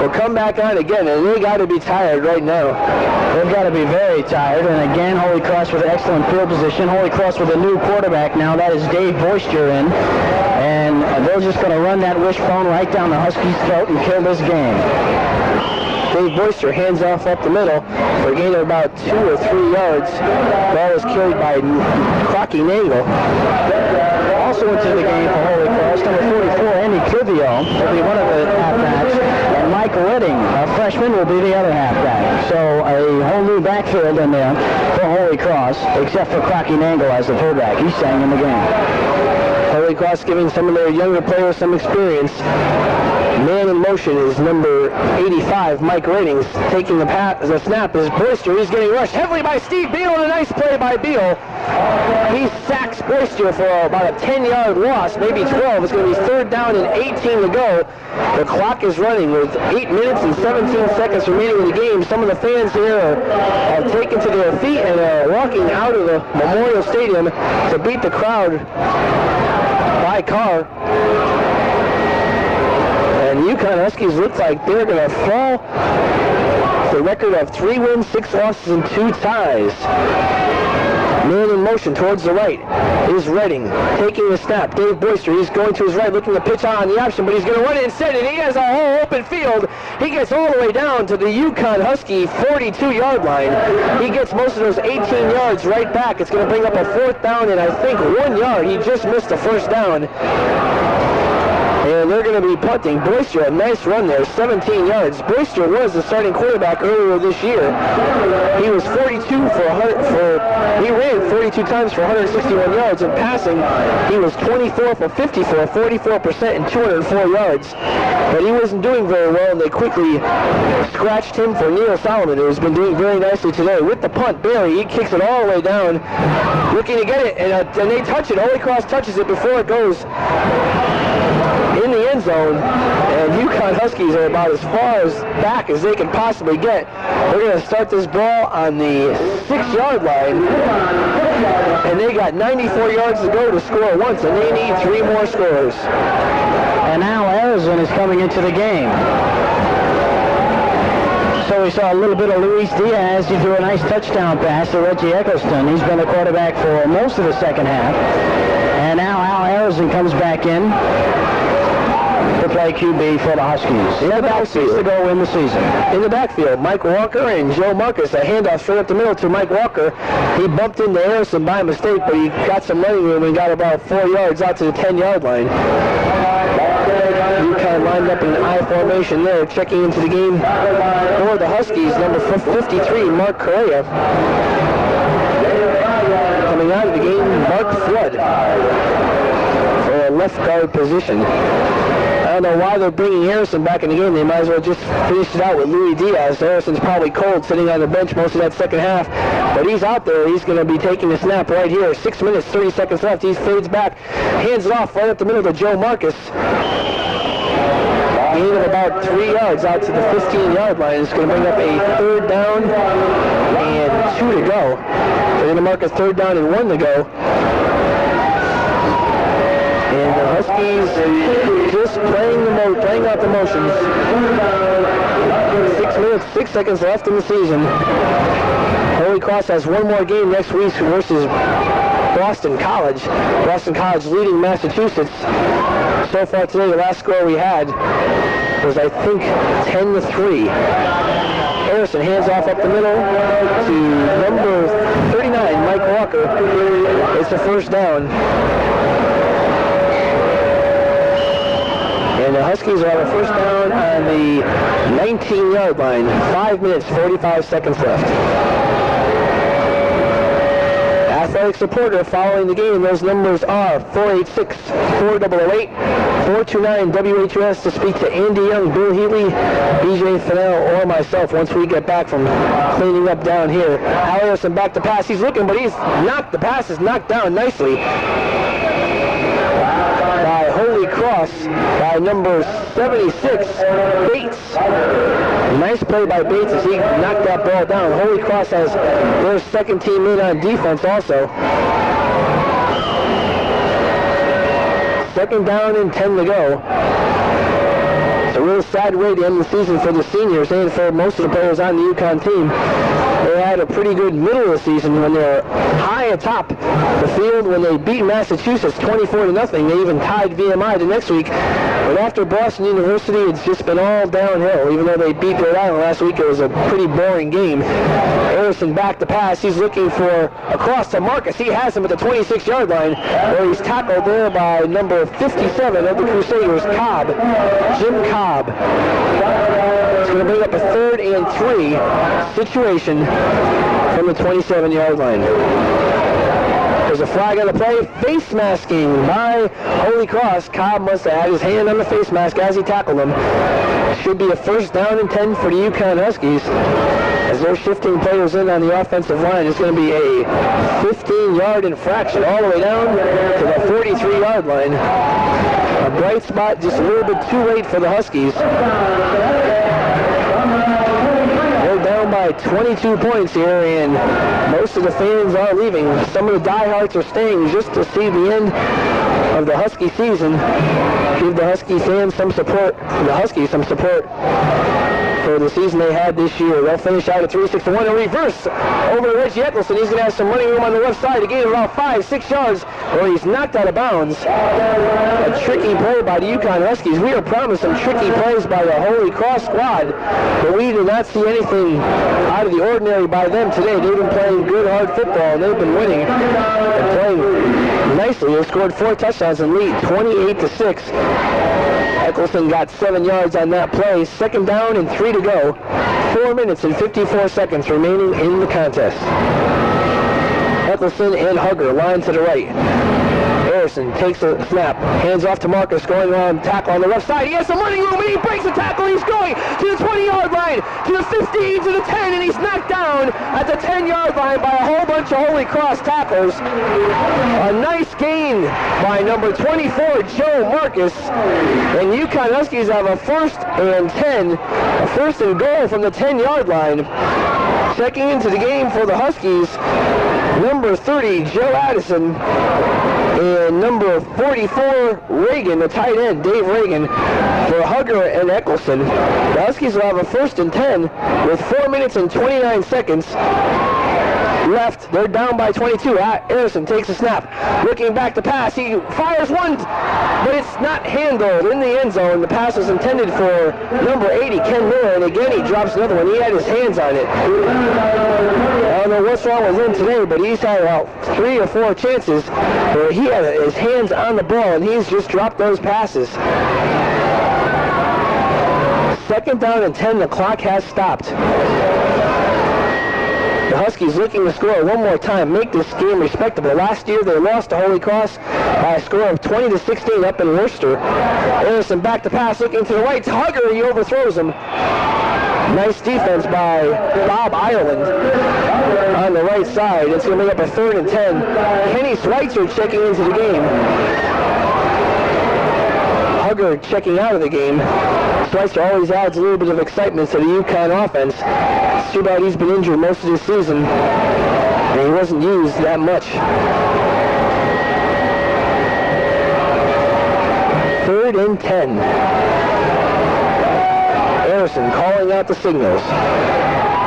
will come back on again, and they got to be tired right now. They've got to be very tired, and again, Holy Cross with an excellent field position. Holy Cross with a new quarterback now. That is Dave Boyster in. And they're just going to run that wishbone right down the Huskies' throat and kill this game. Dave Boyster hands off up the middle for a gain of about 2 or 3 yards. Ball is carried by Crocky Nangle. Also into the game for Holy Cross, number 44, Andy Clivio, will be one of the halfbacks. And Mike Redding, a freshman, will be the other halfback. So a whole new backfield in there for Holy Cross, except for Crocky Nangle as the fullback. He's staying in the game. Holy Cross giving some of their younger players some experience. Man in motion is number 85, Mike Redding, taking the snap is Boyster. He's getting rushed heavily by Steve Beal, and a nice play by Beal. He sacks Boyster for about a 10-yard loss, maybe 12. It's going to be 3rd down and 18 to go. The clock is running with 8 minutes and 17 seconds remaining in the game. Some of the fans here are taken to their feet and are walking out of the Memorial Stadium to beat the crowd by car. And UConn Huskies look like they're going to fall with a record of 3 wins, 6 losses, and 2 ties. Man in motion towards the right is Redding, taking the snap. Dave Boyster, he's going to his right, looking to pitch on the option, but he's going to run it instead, and he has a whole open field. He gets all the way down to the UConn Husky 42-yard line. He gets most of those 18 yards right back. It's going to bring up a 4th down and I think 1 yard. He just missed the 1st down. And they're going to be punting. Boyster, a nice run there, 17 yards. Boyster was the starting quarterback earlier this year. He was 42 he ran 42 times for 161 yards. In passing, he was 24 for 54, 44% and 204 yards. But he wasn't doing very well, and they quickly scratched him for Neil Solomon, who's been doing very nicely today. With the punt, Barry, he kicks it all the way down, looking to get it, and they touch it. Holy Cross touches it before it goes in the end zone, and UConn Huskies are about as far as back as they can possibly get. They're going to start this ball on the 6-yard line, and they got 94 yards to go to score once, and they need 3 more scores. And now Harrison is coming into the game. So we saw a little bit of Luis Diaz. He threw a nice touchdown pass to Reggie Eccleston. He's been the quarterback for most of the second half. And now Al Harrison comes back in to play QB for the Huskies. In the backfield to go in the season. In the backfield, Mike Walker and Joe Marcus. A handoff straight up the middle to Mike Walker. He bumped into Harrison by mistake, but he got some running room and got about 4 yards out to the 10-yard line. UConn lined up in an I formation there, checking into the game for the Huskies, number 53, Mark Correa. Coming out of the game, Mark Flood for a left guard position. I don't know why they're bringing Harrison back in the game. They might as well just finish it out with Louis Diaz. Harrison's probably cold, sitting on the bench most of that second half. But he's out there. He's going to be taking the snap right here. 6 minutes, 30 seconds left. He fades back, hands it off right up the middle to Joe Marcus. Gain of about 3 yards out to the 15-yard line. It's going to bring up a 3rd down and 2 to go. They're going to mark a 3rd down and 1 to go. And the Huskies just playing out the motions. 6 minutes, 6 seconds left in the season. Holy Cross has 1 more game next week versus Boston College. Boston College leading Massachusetts. So far today, the last score we had was, I think, 10-3. Harrison hands off up the middle to number 39, Mike Walker. It's a 1st down. And the Huskies are on a 1st down on the 19-yard line. 5 minutes, 45 seconds left. Athletic supporter following the game. Those numbers are 486-4008, 429-WHUS to speak to Andy Young, Bill Healy, BJ Finnell, or myself once we get back from cleaning up down here. Harrison back to pass. He's looking, but the pass is knocked down nicely by Holy Cross, by number 76, Bates. Nice play by Bates as he knocked that ball down. Holy Cross has their 2nd team in on defense also. 2nd down and 10 to go. It's a real sad way to end the season for the seniors and for most of the players on the UConn team. They had a pretty good middle of the season when they were high atop the field when they beat Massachusetts 24-0. They even tied VMI the next week. But after Boston University, it's just been all downhill. Even though they beat Rhode Island last week, it was a pretty boring game. Harrison back to pass. He's looking for across to Marcus. He has him at the 26-yard line, where he's tackled there by number 57 of the Crusaders, Cobb, Jim Cobb. It's going to bring up a 3rd and 3 situation from the 27-yard line. There's a flag on the play. Face masking by Holy Cross. Cobb must have had his hand on the face mask as he tackled him. Should be a 1st down and 10 for the UConn Huskies. As they're shifting players in on the offensive line, it's going to be a 15-yard infraction all the way down to the 43-yard line. A bright spot, just a little bit too late for the Huskies. They're down by 22 points here, and most of the fans are leaving. Some of the diehards are staying just to see the end of the Husky season. Give the Husky fans some support, the Huskies some support for the season they had this year. They'll finish out at 3-6-1 and reverse over to Reggie Eccleston. He's going to have some running room on the left side to gain about 5-6 yards, where he's knocked out of bounds. A tricky play by the UConn Huskies. We were promised some tricky plays by the Holy Cross squad, but we did not see anything out of the ordinary by them today. They've been playing good, hard football, and they've been winning and playing nicely. They scored 4 touchdowns and lead 28-6. Eccleston got 7 yards on that play. Second down and 3 to go. 4 minutes and 54 seconds remaining in the contest. Eccleston and Hugger line to the right. Harrison takes a snap, hands off to Marcus, going on tackle on the left side. He has some running room, and he breaks the tackle. He's going to the 20-yard line, to the 15, to the 10, and he's knocked down at the 10-yard line by a whole bunch of Holy Cross tackles. A nice gain by number 24, Joe Marcus. And UConn Huskies have a 1st and 10, a 1st and goal from the 10-yard line. Checking into the game for the Huskies, number 30, Joe Addison, and number 44, Reagan, the tight end, Dave Reagan, for Hugger and Eccleston. The Huskies will have a 1st and 10 with 4 minutes and 29 seconds left. They're down by 22. Harrison takes a snap, looking back to pass. He fires one, but it's not handled in the end zone. The pass was intended for number 80, Ken Miller, and again he drops another one. He had his hands on it. I don't know what's wrong with him today, but he's had about 3 or 4 chances where he had his hands on the ball, and he's just dropped those passes. Second down and 10. The clock has stopped. The Huskies looking to score one more time, make this game respectable. Last year they lost to Holy Cross by a score of 20-16 up in Worcester. Harrison back to pass, looking to the right. Hugger, he overthrows him. Nice defense by Bob Ireland on the right side. It's going to make up a 3rd and 10. Kenny Schweitzer checking into the game. Hugger checking out of the game. Schweitzer always adds a little bit of excitement to the UConn offense. It's too bad he's been injured most of this season, and he wasn't used that much. 3rd and 10. Harrison calling out the signals.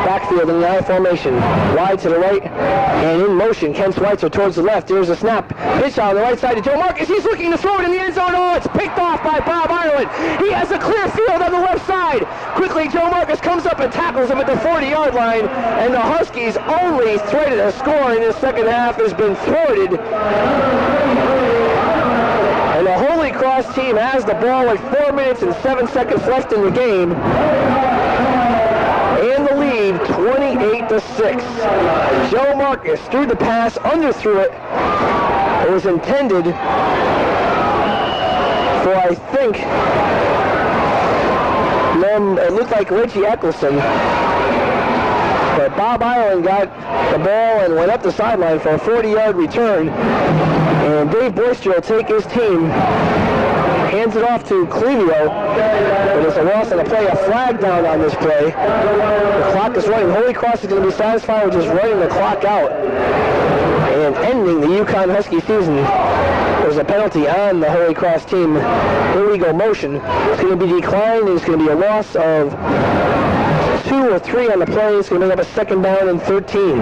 Backfield in the I formation. Wide to the right and in motion. Ken Schweitzer towards the left. Here's a snap. Pitch out on the right side to Joe Marcus. He's looking to throw it in the end zone. Oh, it's picked off by Bob Ireland. He has a clear field on the left side. Quickly, Joe Marcus comes up and tackles him at the 40-yard line. And the Huskies' only threat at a score in the second half has been thwarted. And the Holy Cross team has the ball with 4 minutes and 7 seconds left in the game. And the lead, 28-6. Joe Marcus threw the pass, underthrew it. It was intended for, I think, it looked like Reggie Eccleston. But Bob Ireland got the ball and went up the sideline for a 40-yard return. And Dave Boyster will take his team, hands it off to Clevio, but it's a loss on the play, a flag down on this play. The clock is running. Holy Cross is going to be satisfied with just running the clock out and ending the UConn Husky season. There's a penalty on the Holy Cross team, illegal motion. It's going to be declined, and it's going to be a loss of 2 or 3 on the play. It's going to make up a 2nd down and 13.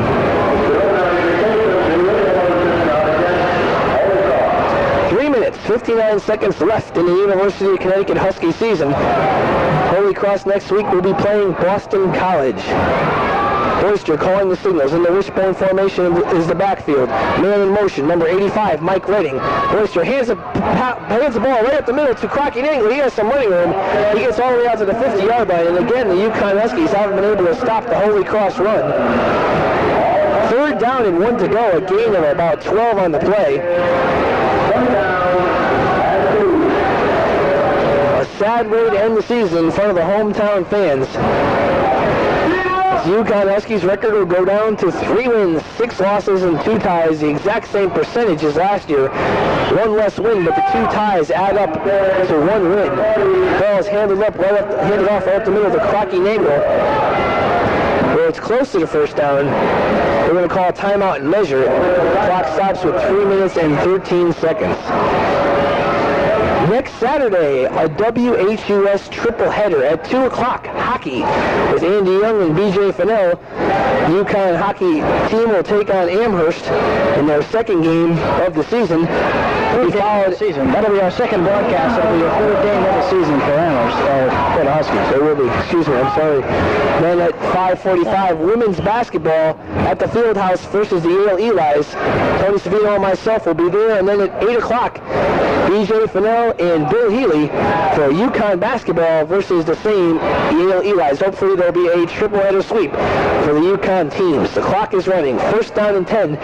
3 minutes, 59 seconds left in the University of Connecticut Husky season. Holy Cross next week will be playing Boston College. Boyster calling the signals. In the wishbone formation is the backfield. Man in motion, number 85, Mike Redding. Boyster hands the ball right up the middle to Crocky Nangle. He has some running room. He gets all the way out to the 50-yard line. And again, the UConn Huskies haven't been able to stop the Holy Cross run. 3rd down and 1 to go. A gain of about 12 on the play. A sad way to end the season in front of the hometown fans. The UConn Huskies record will go down to 3 wins, 6 losses, and 2 ties, the exact same percentage as last year. 1 less win, but the 2 ties add up to 1 win. Ball is handed off right up the middle to Crocky Nagel. Where it's close to the 1st down, we're going to call a timeout and measure it. The clock stops with 3 minutes and 13 seconds. Next Saturday, a WHUS triple header at 2 o'clock. Hockey with Andy Young and BJ Finnell. The UConn hockey team will take on Amherst in their 2nd game of the season. Third game of the season. That'll be our second broadcast. It'll be our third game of the season for Antlers, for the Huskies. It will be. Excuse me, I'm sorry. Then at 5:45, women's basketball at the Fieldhouse versus the Yale Eli's. Tony Savino and myself will be there. And then at 8 o'clock, BJ Finnell and Bill Healy for UConn basketball versus the same Yale Eli's. Hopefully there'll be a triple-header sweep for the UConn teams. The clock is running. First down and 10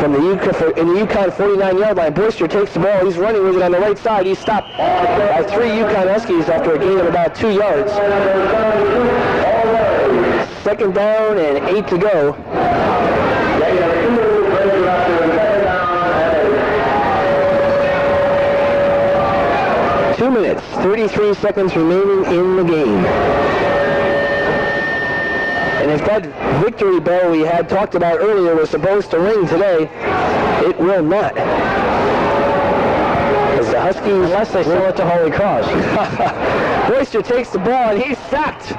from the UConn 49-yard line. Boyster takes the ball. He's running with it on the right side. He's stopped by 3 UConn Huskies after a gain of about 2 yards. Second down and 8 to go. 2 minutes, 33 seconds remaining in the game. And if that victory bell we had talked about earlier was supposed to ring today, it will not. As the Huskies, unless they sell it to Holy Cross. Boyster takes the ball and he's sacked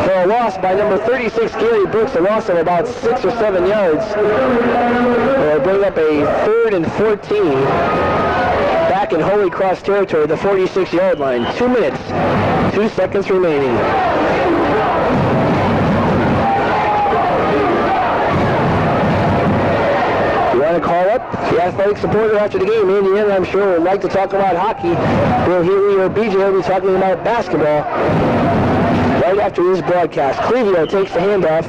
for a loss by number 36, Gary Brooks, a loss of about 6 or 7 yards. They'll bring up a 3rd and 14 back in Holy Cross territory, the 46-yard line. 2 minutes, 2 seconds remaining. Want to call up the athletic supporter after the game. Andy and I'm sure would like to talk about hockey. Bill Healy or BJ will be talking about basketball right after this broadcast. Clevio takes the handoff.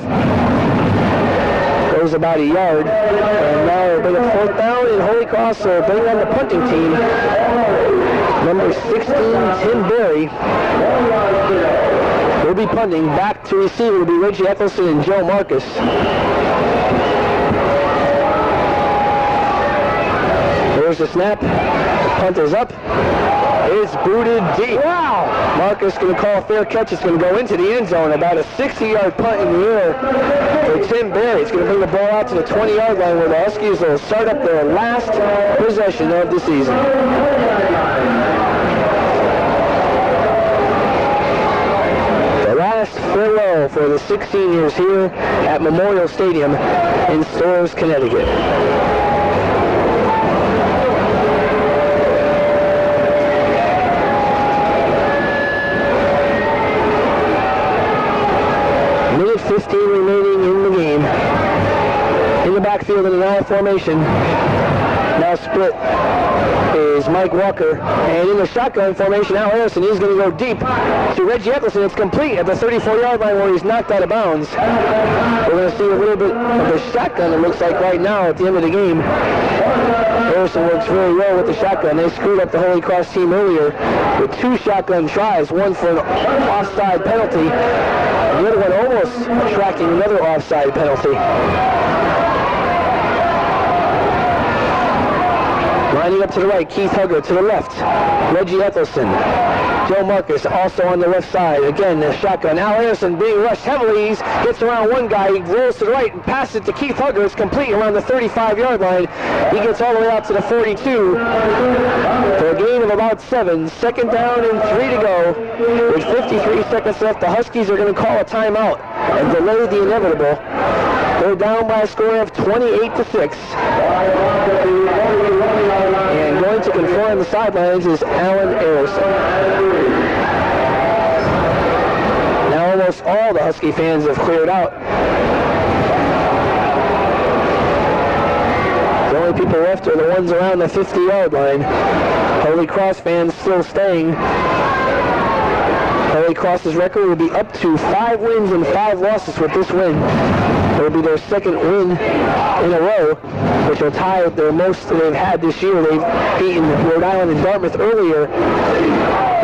Goes about a yard. And now they'll bring a 4th down in Holy Cross. So bring on the punting team. Number 16, Tim Berry, will be punting. Back to receiver will be Reggie Eccleston and Joe Marcus. There's the snap. The punt is up. It's booted deep. Wow! Marcus going to call a fair catch. It's going to go into the end zone. About a 60-yard punt in the air for Tim Berry. It's going to bring the ball out to the 20-yard line where the Huskies will start up their last possession of the season. The last farewell for the 6 seniors here at Memorial Stadium in Storrs, Connecticut. Minute 15 remaining in the game. In the backfield in an I formation. Now split is Mike Walker. And in the shotgun formation, Al Harrison, he's going to go deep to Reggie Eccleston. It's complete at the 34-yard line where he's knocked out of bounds. We're going to see a little bit of the shotgun, it looks like, right now at the end of the game. Harrison works very well with the shotgun. They screwed up the Holy Cross team earlier with 2 shotgun tries, one for an offside penalty, and the other one almost tracking another offside penalty. Lining up to the right, Keith Hugger to the left, Reggie Eccleston. Joe Marcus also on the left side. Again, the shotgun. Al Harrison being rushed heavily. He gets around one guy. He rolls to the right and passes it to Keith Hugger. It's complete around the 35-yard line. He gets all the way out to the 42 for a gain of about 7. Second down and 3 to go. With 53 seconds left, the Huskies are going to call a timeout and delay the inevitable. They're down by a score of 28-6. And going to confer on the sidelines is Alan Harrison. Now almost all the Husky fans have cleared out. The only people left are the ones around the 50-yard line. Holy Cross fans still staying. Holy Cross's record will be up to 5 wins and 5 losses with this win. It will be their second win in a row, which will tie their most they've had this year. They've beaten Rhode Island and Dartmouth earlier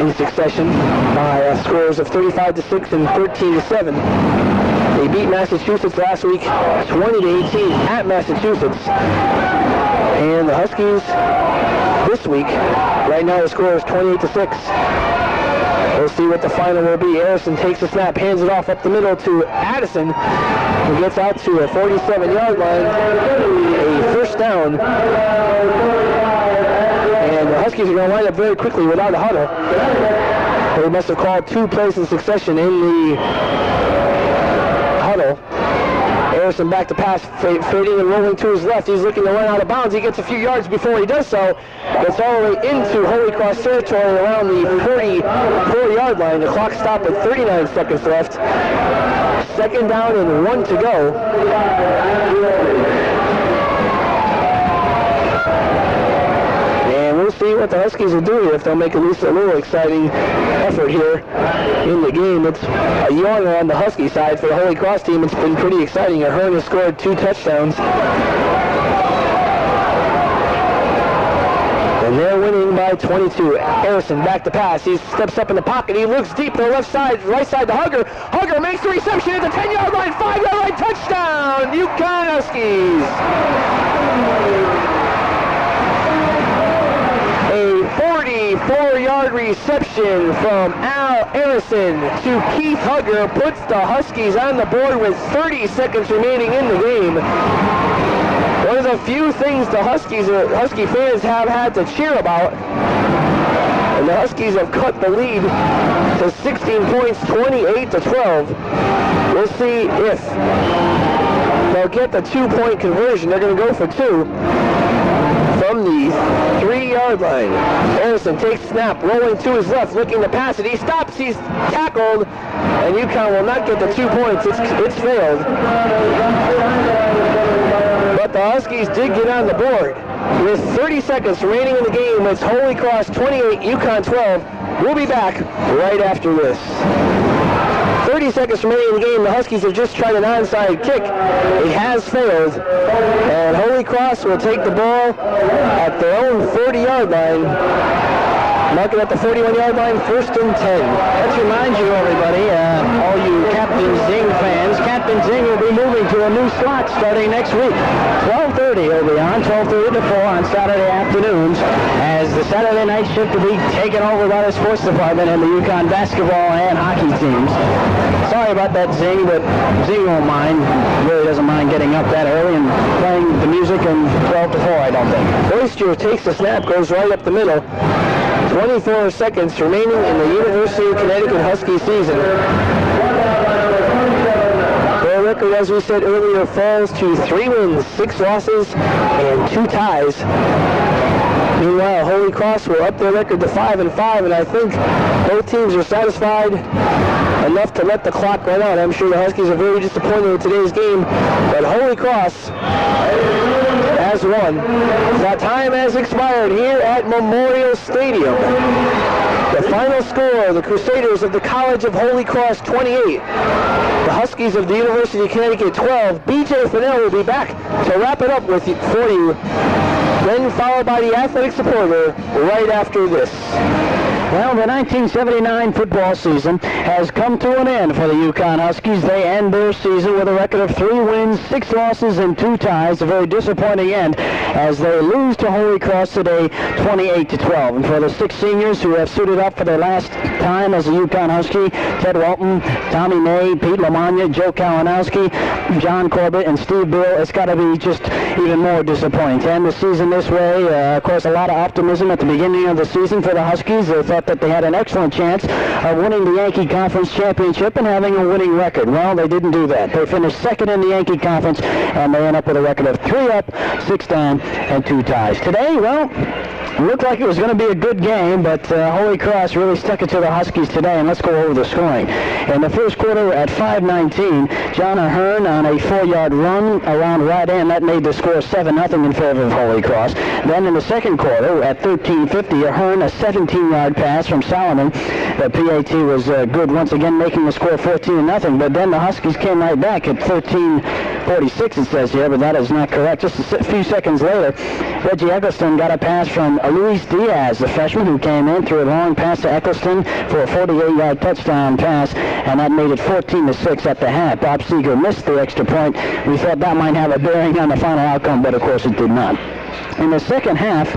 in succession by scores of 35-6 and 13-7. They beat Massachusetts last week 20-18 at Massachusetts. And the Huskies this week, right now the score is 28-6. We'll see what the final will be. Harrison takes the snap, hands it off up the middle to Addison, who gets out to a 47-yard line, a first down. And the Huskies are going to line up very quickly without a huddle. They must have called 2 plays in succession in the huddle. Harrison back to pass, fading and rolling to his left. He's looking to run out of bounds. He gets a few yards before he does so. Gets all the way into Holy Cross territory around the 44-yard line. The clock stopped at 39 seconds left. Second down and 1 to go. And we'll see what the Huskies will do here, if they'll make at least a little exciting effort here in the game. It's a yawner on the Husky side. For the Holy Cross team, it's been pretty exciting. Ahern has scored 2 touchdowns. And they're winning by 22. Harrison back to pass. He steps up in the pocket. He looks deep to the left side, right side to Hugger. Hugger makes the reception at the 10-yard line, 5-yard line, touchdown, UConn Huskies. A 44-yard reception from Al Harrison to Keith Hugger puts the Huskies on the board with 30 seconds remaining in the game. One of the few things the Husky fans have had to cheer about. And the Huskies have cut the lead to 16 points, 28-12. We'll see if they'll get the 2-point conversion. They're going to go for 2 from the 3-yard line. Harrison takes snap, rolling to his left, looking to pass it. He stops, he's tackled, and UConn will not get the 2 points. It's failed. But the Huskies did get on the board. With 30 seconds remaining in the game, it's Holy Cross 28, UConn 12. We'll be back right after this. 30 seconds remaining in the game. The Huskies have just tried an onside kick. It has failed. And Holy Cross will take the ball at their own 40-yard line. Marking at the 41-yard line, 1st and 10. Let's remind you, everybody, all you Captain Zing fans, Captain Zing will be moving to a new slot starting next week. 12:30 he'll be on, 12:30 to 4 on Saturday afternoons, as the Saturday night shift will be taken over by the sports department and the UConn basketball and hockey teams. Sorry about that, Zing, but Zing won't mind. Really doesn't mind getting up that early and playing the music and 12 to 4, I don't think. Oyster takes the snap, goes right up the middle. 24 seconds remaining in the University of Connecticut Husky season. Their record, as we said earlier, falls to 3 wins, 6 losses, and 2 ties. Meanwhile, Holy Cross will up their record to 5-5, and I think both teams are satisfied enough to let the clock run out. I'm sure the Huskies are very disappointed in today's game, but Holy Cross has won. The time has expired here at Memorial Stadium. The final score, the Crusaders of the College of Holy Cross 28. The Huskies of the University of Connecticut 12. BJ Finnell will be back to wrap it up for you. Then followed by the Athletic Supporter right after this. Well, the 1979 football season has come to an end for the UConn Huskies. They end their season with a record of 3 wins, 6 losses, and 2 ties. A very disappointing end as they lose to Holy Cross today, 28-12. And for the 6 seniors who have suited up for their last time as a UConn Husky, Ted Walton, Tommy May, Pete Lamagna, Joe Kalinowski, John Corbett, and Steve Bill, it's got to be just even more disappointing. To end the season this way, of course, a lot of optimism at the beginning of the season for the Huskies. They thought that they had an excellent chance of winning the Yankee Conference Championship and having a winning record. Well, they didn't do that. They finished 2nd in the Yankee Conference, and they end up with a record of 3 up, 6 down, and 2 ties. Today, well, it looked like it was going to be a good game, but Holy Cross really stuck it to the Huskies today, and let's go over the scoring. In the first quarter at 5:19, John Ahern on a 4-yard run around right end. That made the score 7-0 in favor of Holy Cross. Then in the second quarter at 13:50, Ahern, a 17-yard pass from Solomon. The PAT was good once again, making the score 14-0, but then the Huskies came right back at 13:46, it says here, but that is not correct. Just a few seconds later, Reggie Eccleston got a pass from Luis Diaz, the freshman, who came in, threw a long pass to Eccleston for a 48-yard touchdown pass, and that made it 14-6 at the half. Bob Seeger missed the extra point. We thought that might have a bearing on the final outcome, but of course it did not. In the second half,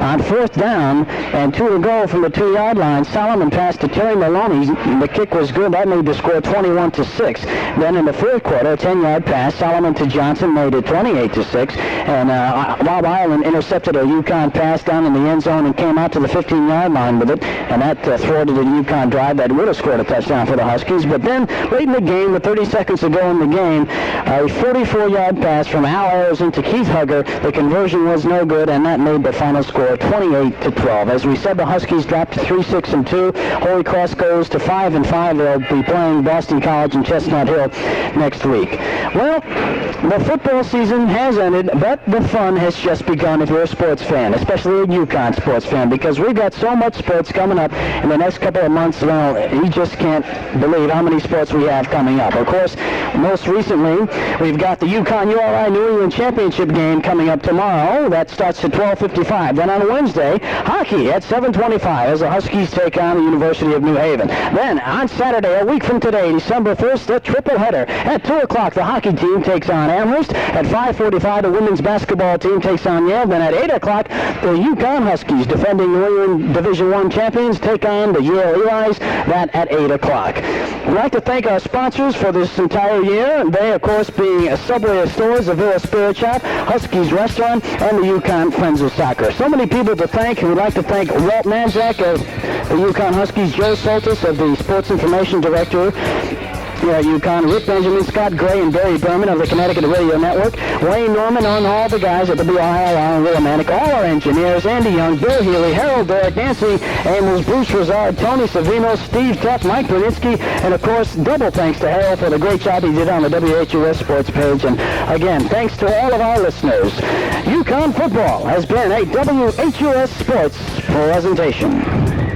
on 4th down and 2 to go from the 2-yard line, Solomon passed to Terry Maloney. The kick was good. That made the score 21-6. Then in the 4th quarter, a 10-yard pass, Solomon to Johnson made it 28-6. And Bob Ireland intercepted a UConn pass down in the end zone and came out to the 15-yard line with it. And that thwarted a UConn drive that would have scored a touchdown for the Huskies. But then, late in the game, with 30 seconds to go in the game, a 44-yard pass from Al Ayers into Keith Hugger. The conversion was no good, and that made the final score 28-12. As we said, the Huskies dropped to 3-6-2. Holy Cross goes to 5-5. They'll be playing Boston College and Chestnut Hill next week. Well, the football season has ended, but the fun has just begun if you're a sports fan, especially a UConn sports fan, because we've got so much sports coming up in the next couple of months. Well, you just can't believe how many sports we have coming up. Of course, most recently, we've got the UConn URI New England Championship game coming up tomorrow. That starts at 12:55. Then on Wednesday, hockey at 7:25 as the Huskies take on the University of New Haven. Then on Saturday, a week from today, December 1st, the triple header. At 2 o'clock, the hockey team takes on Amherst. At 5:45, the women's basketball team takes on Yale. Then at 8 o'clock, the UConn Huskies, defending New England Division I champions, take on the Yale Elis. That at 8 o'clock. We'd like to thank our sponsors for this entire year. They, of course, being Subway of Storrs, the Villa Spirit Shop, Huskies Restaurant, and the UConn Friends of Soccer. So many people to thank. We'd like to thank Walt Manzak of the UConn Huskies, Joe Soltis of the Sports Information Director here at UConn, Rick Benjamin, Scott Gray, and Barry Berman of the Connecticut Radio Network, Wayne Norman, on all the guys at the WILR and Willimantic, all our engineers, Andy Young, Bill Healy, Harold Derrick, Nancy Amos, Bruce Rizard, Tony Savino, Steve Tuck, Mike Brunitzky, and of course, double thanks to Harold for the great job he did on the WHUS sports page. And again, thanks to all of our listeners. UConn football has been a WHUS sports presentation.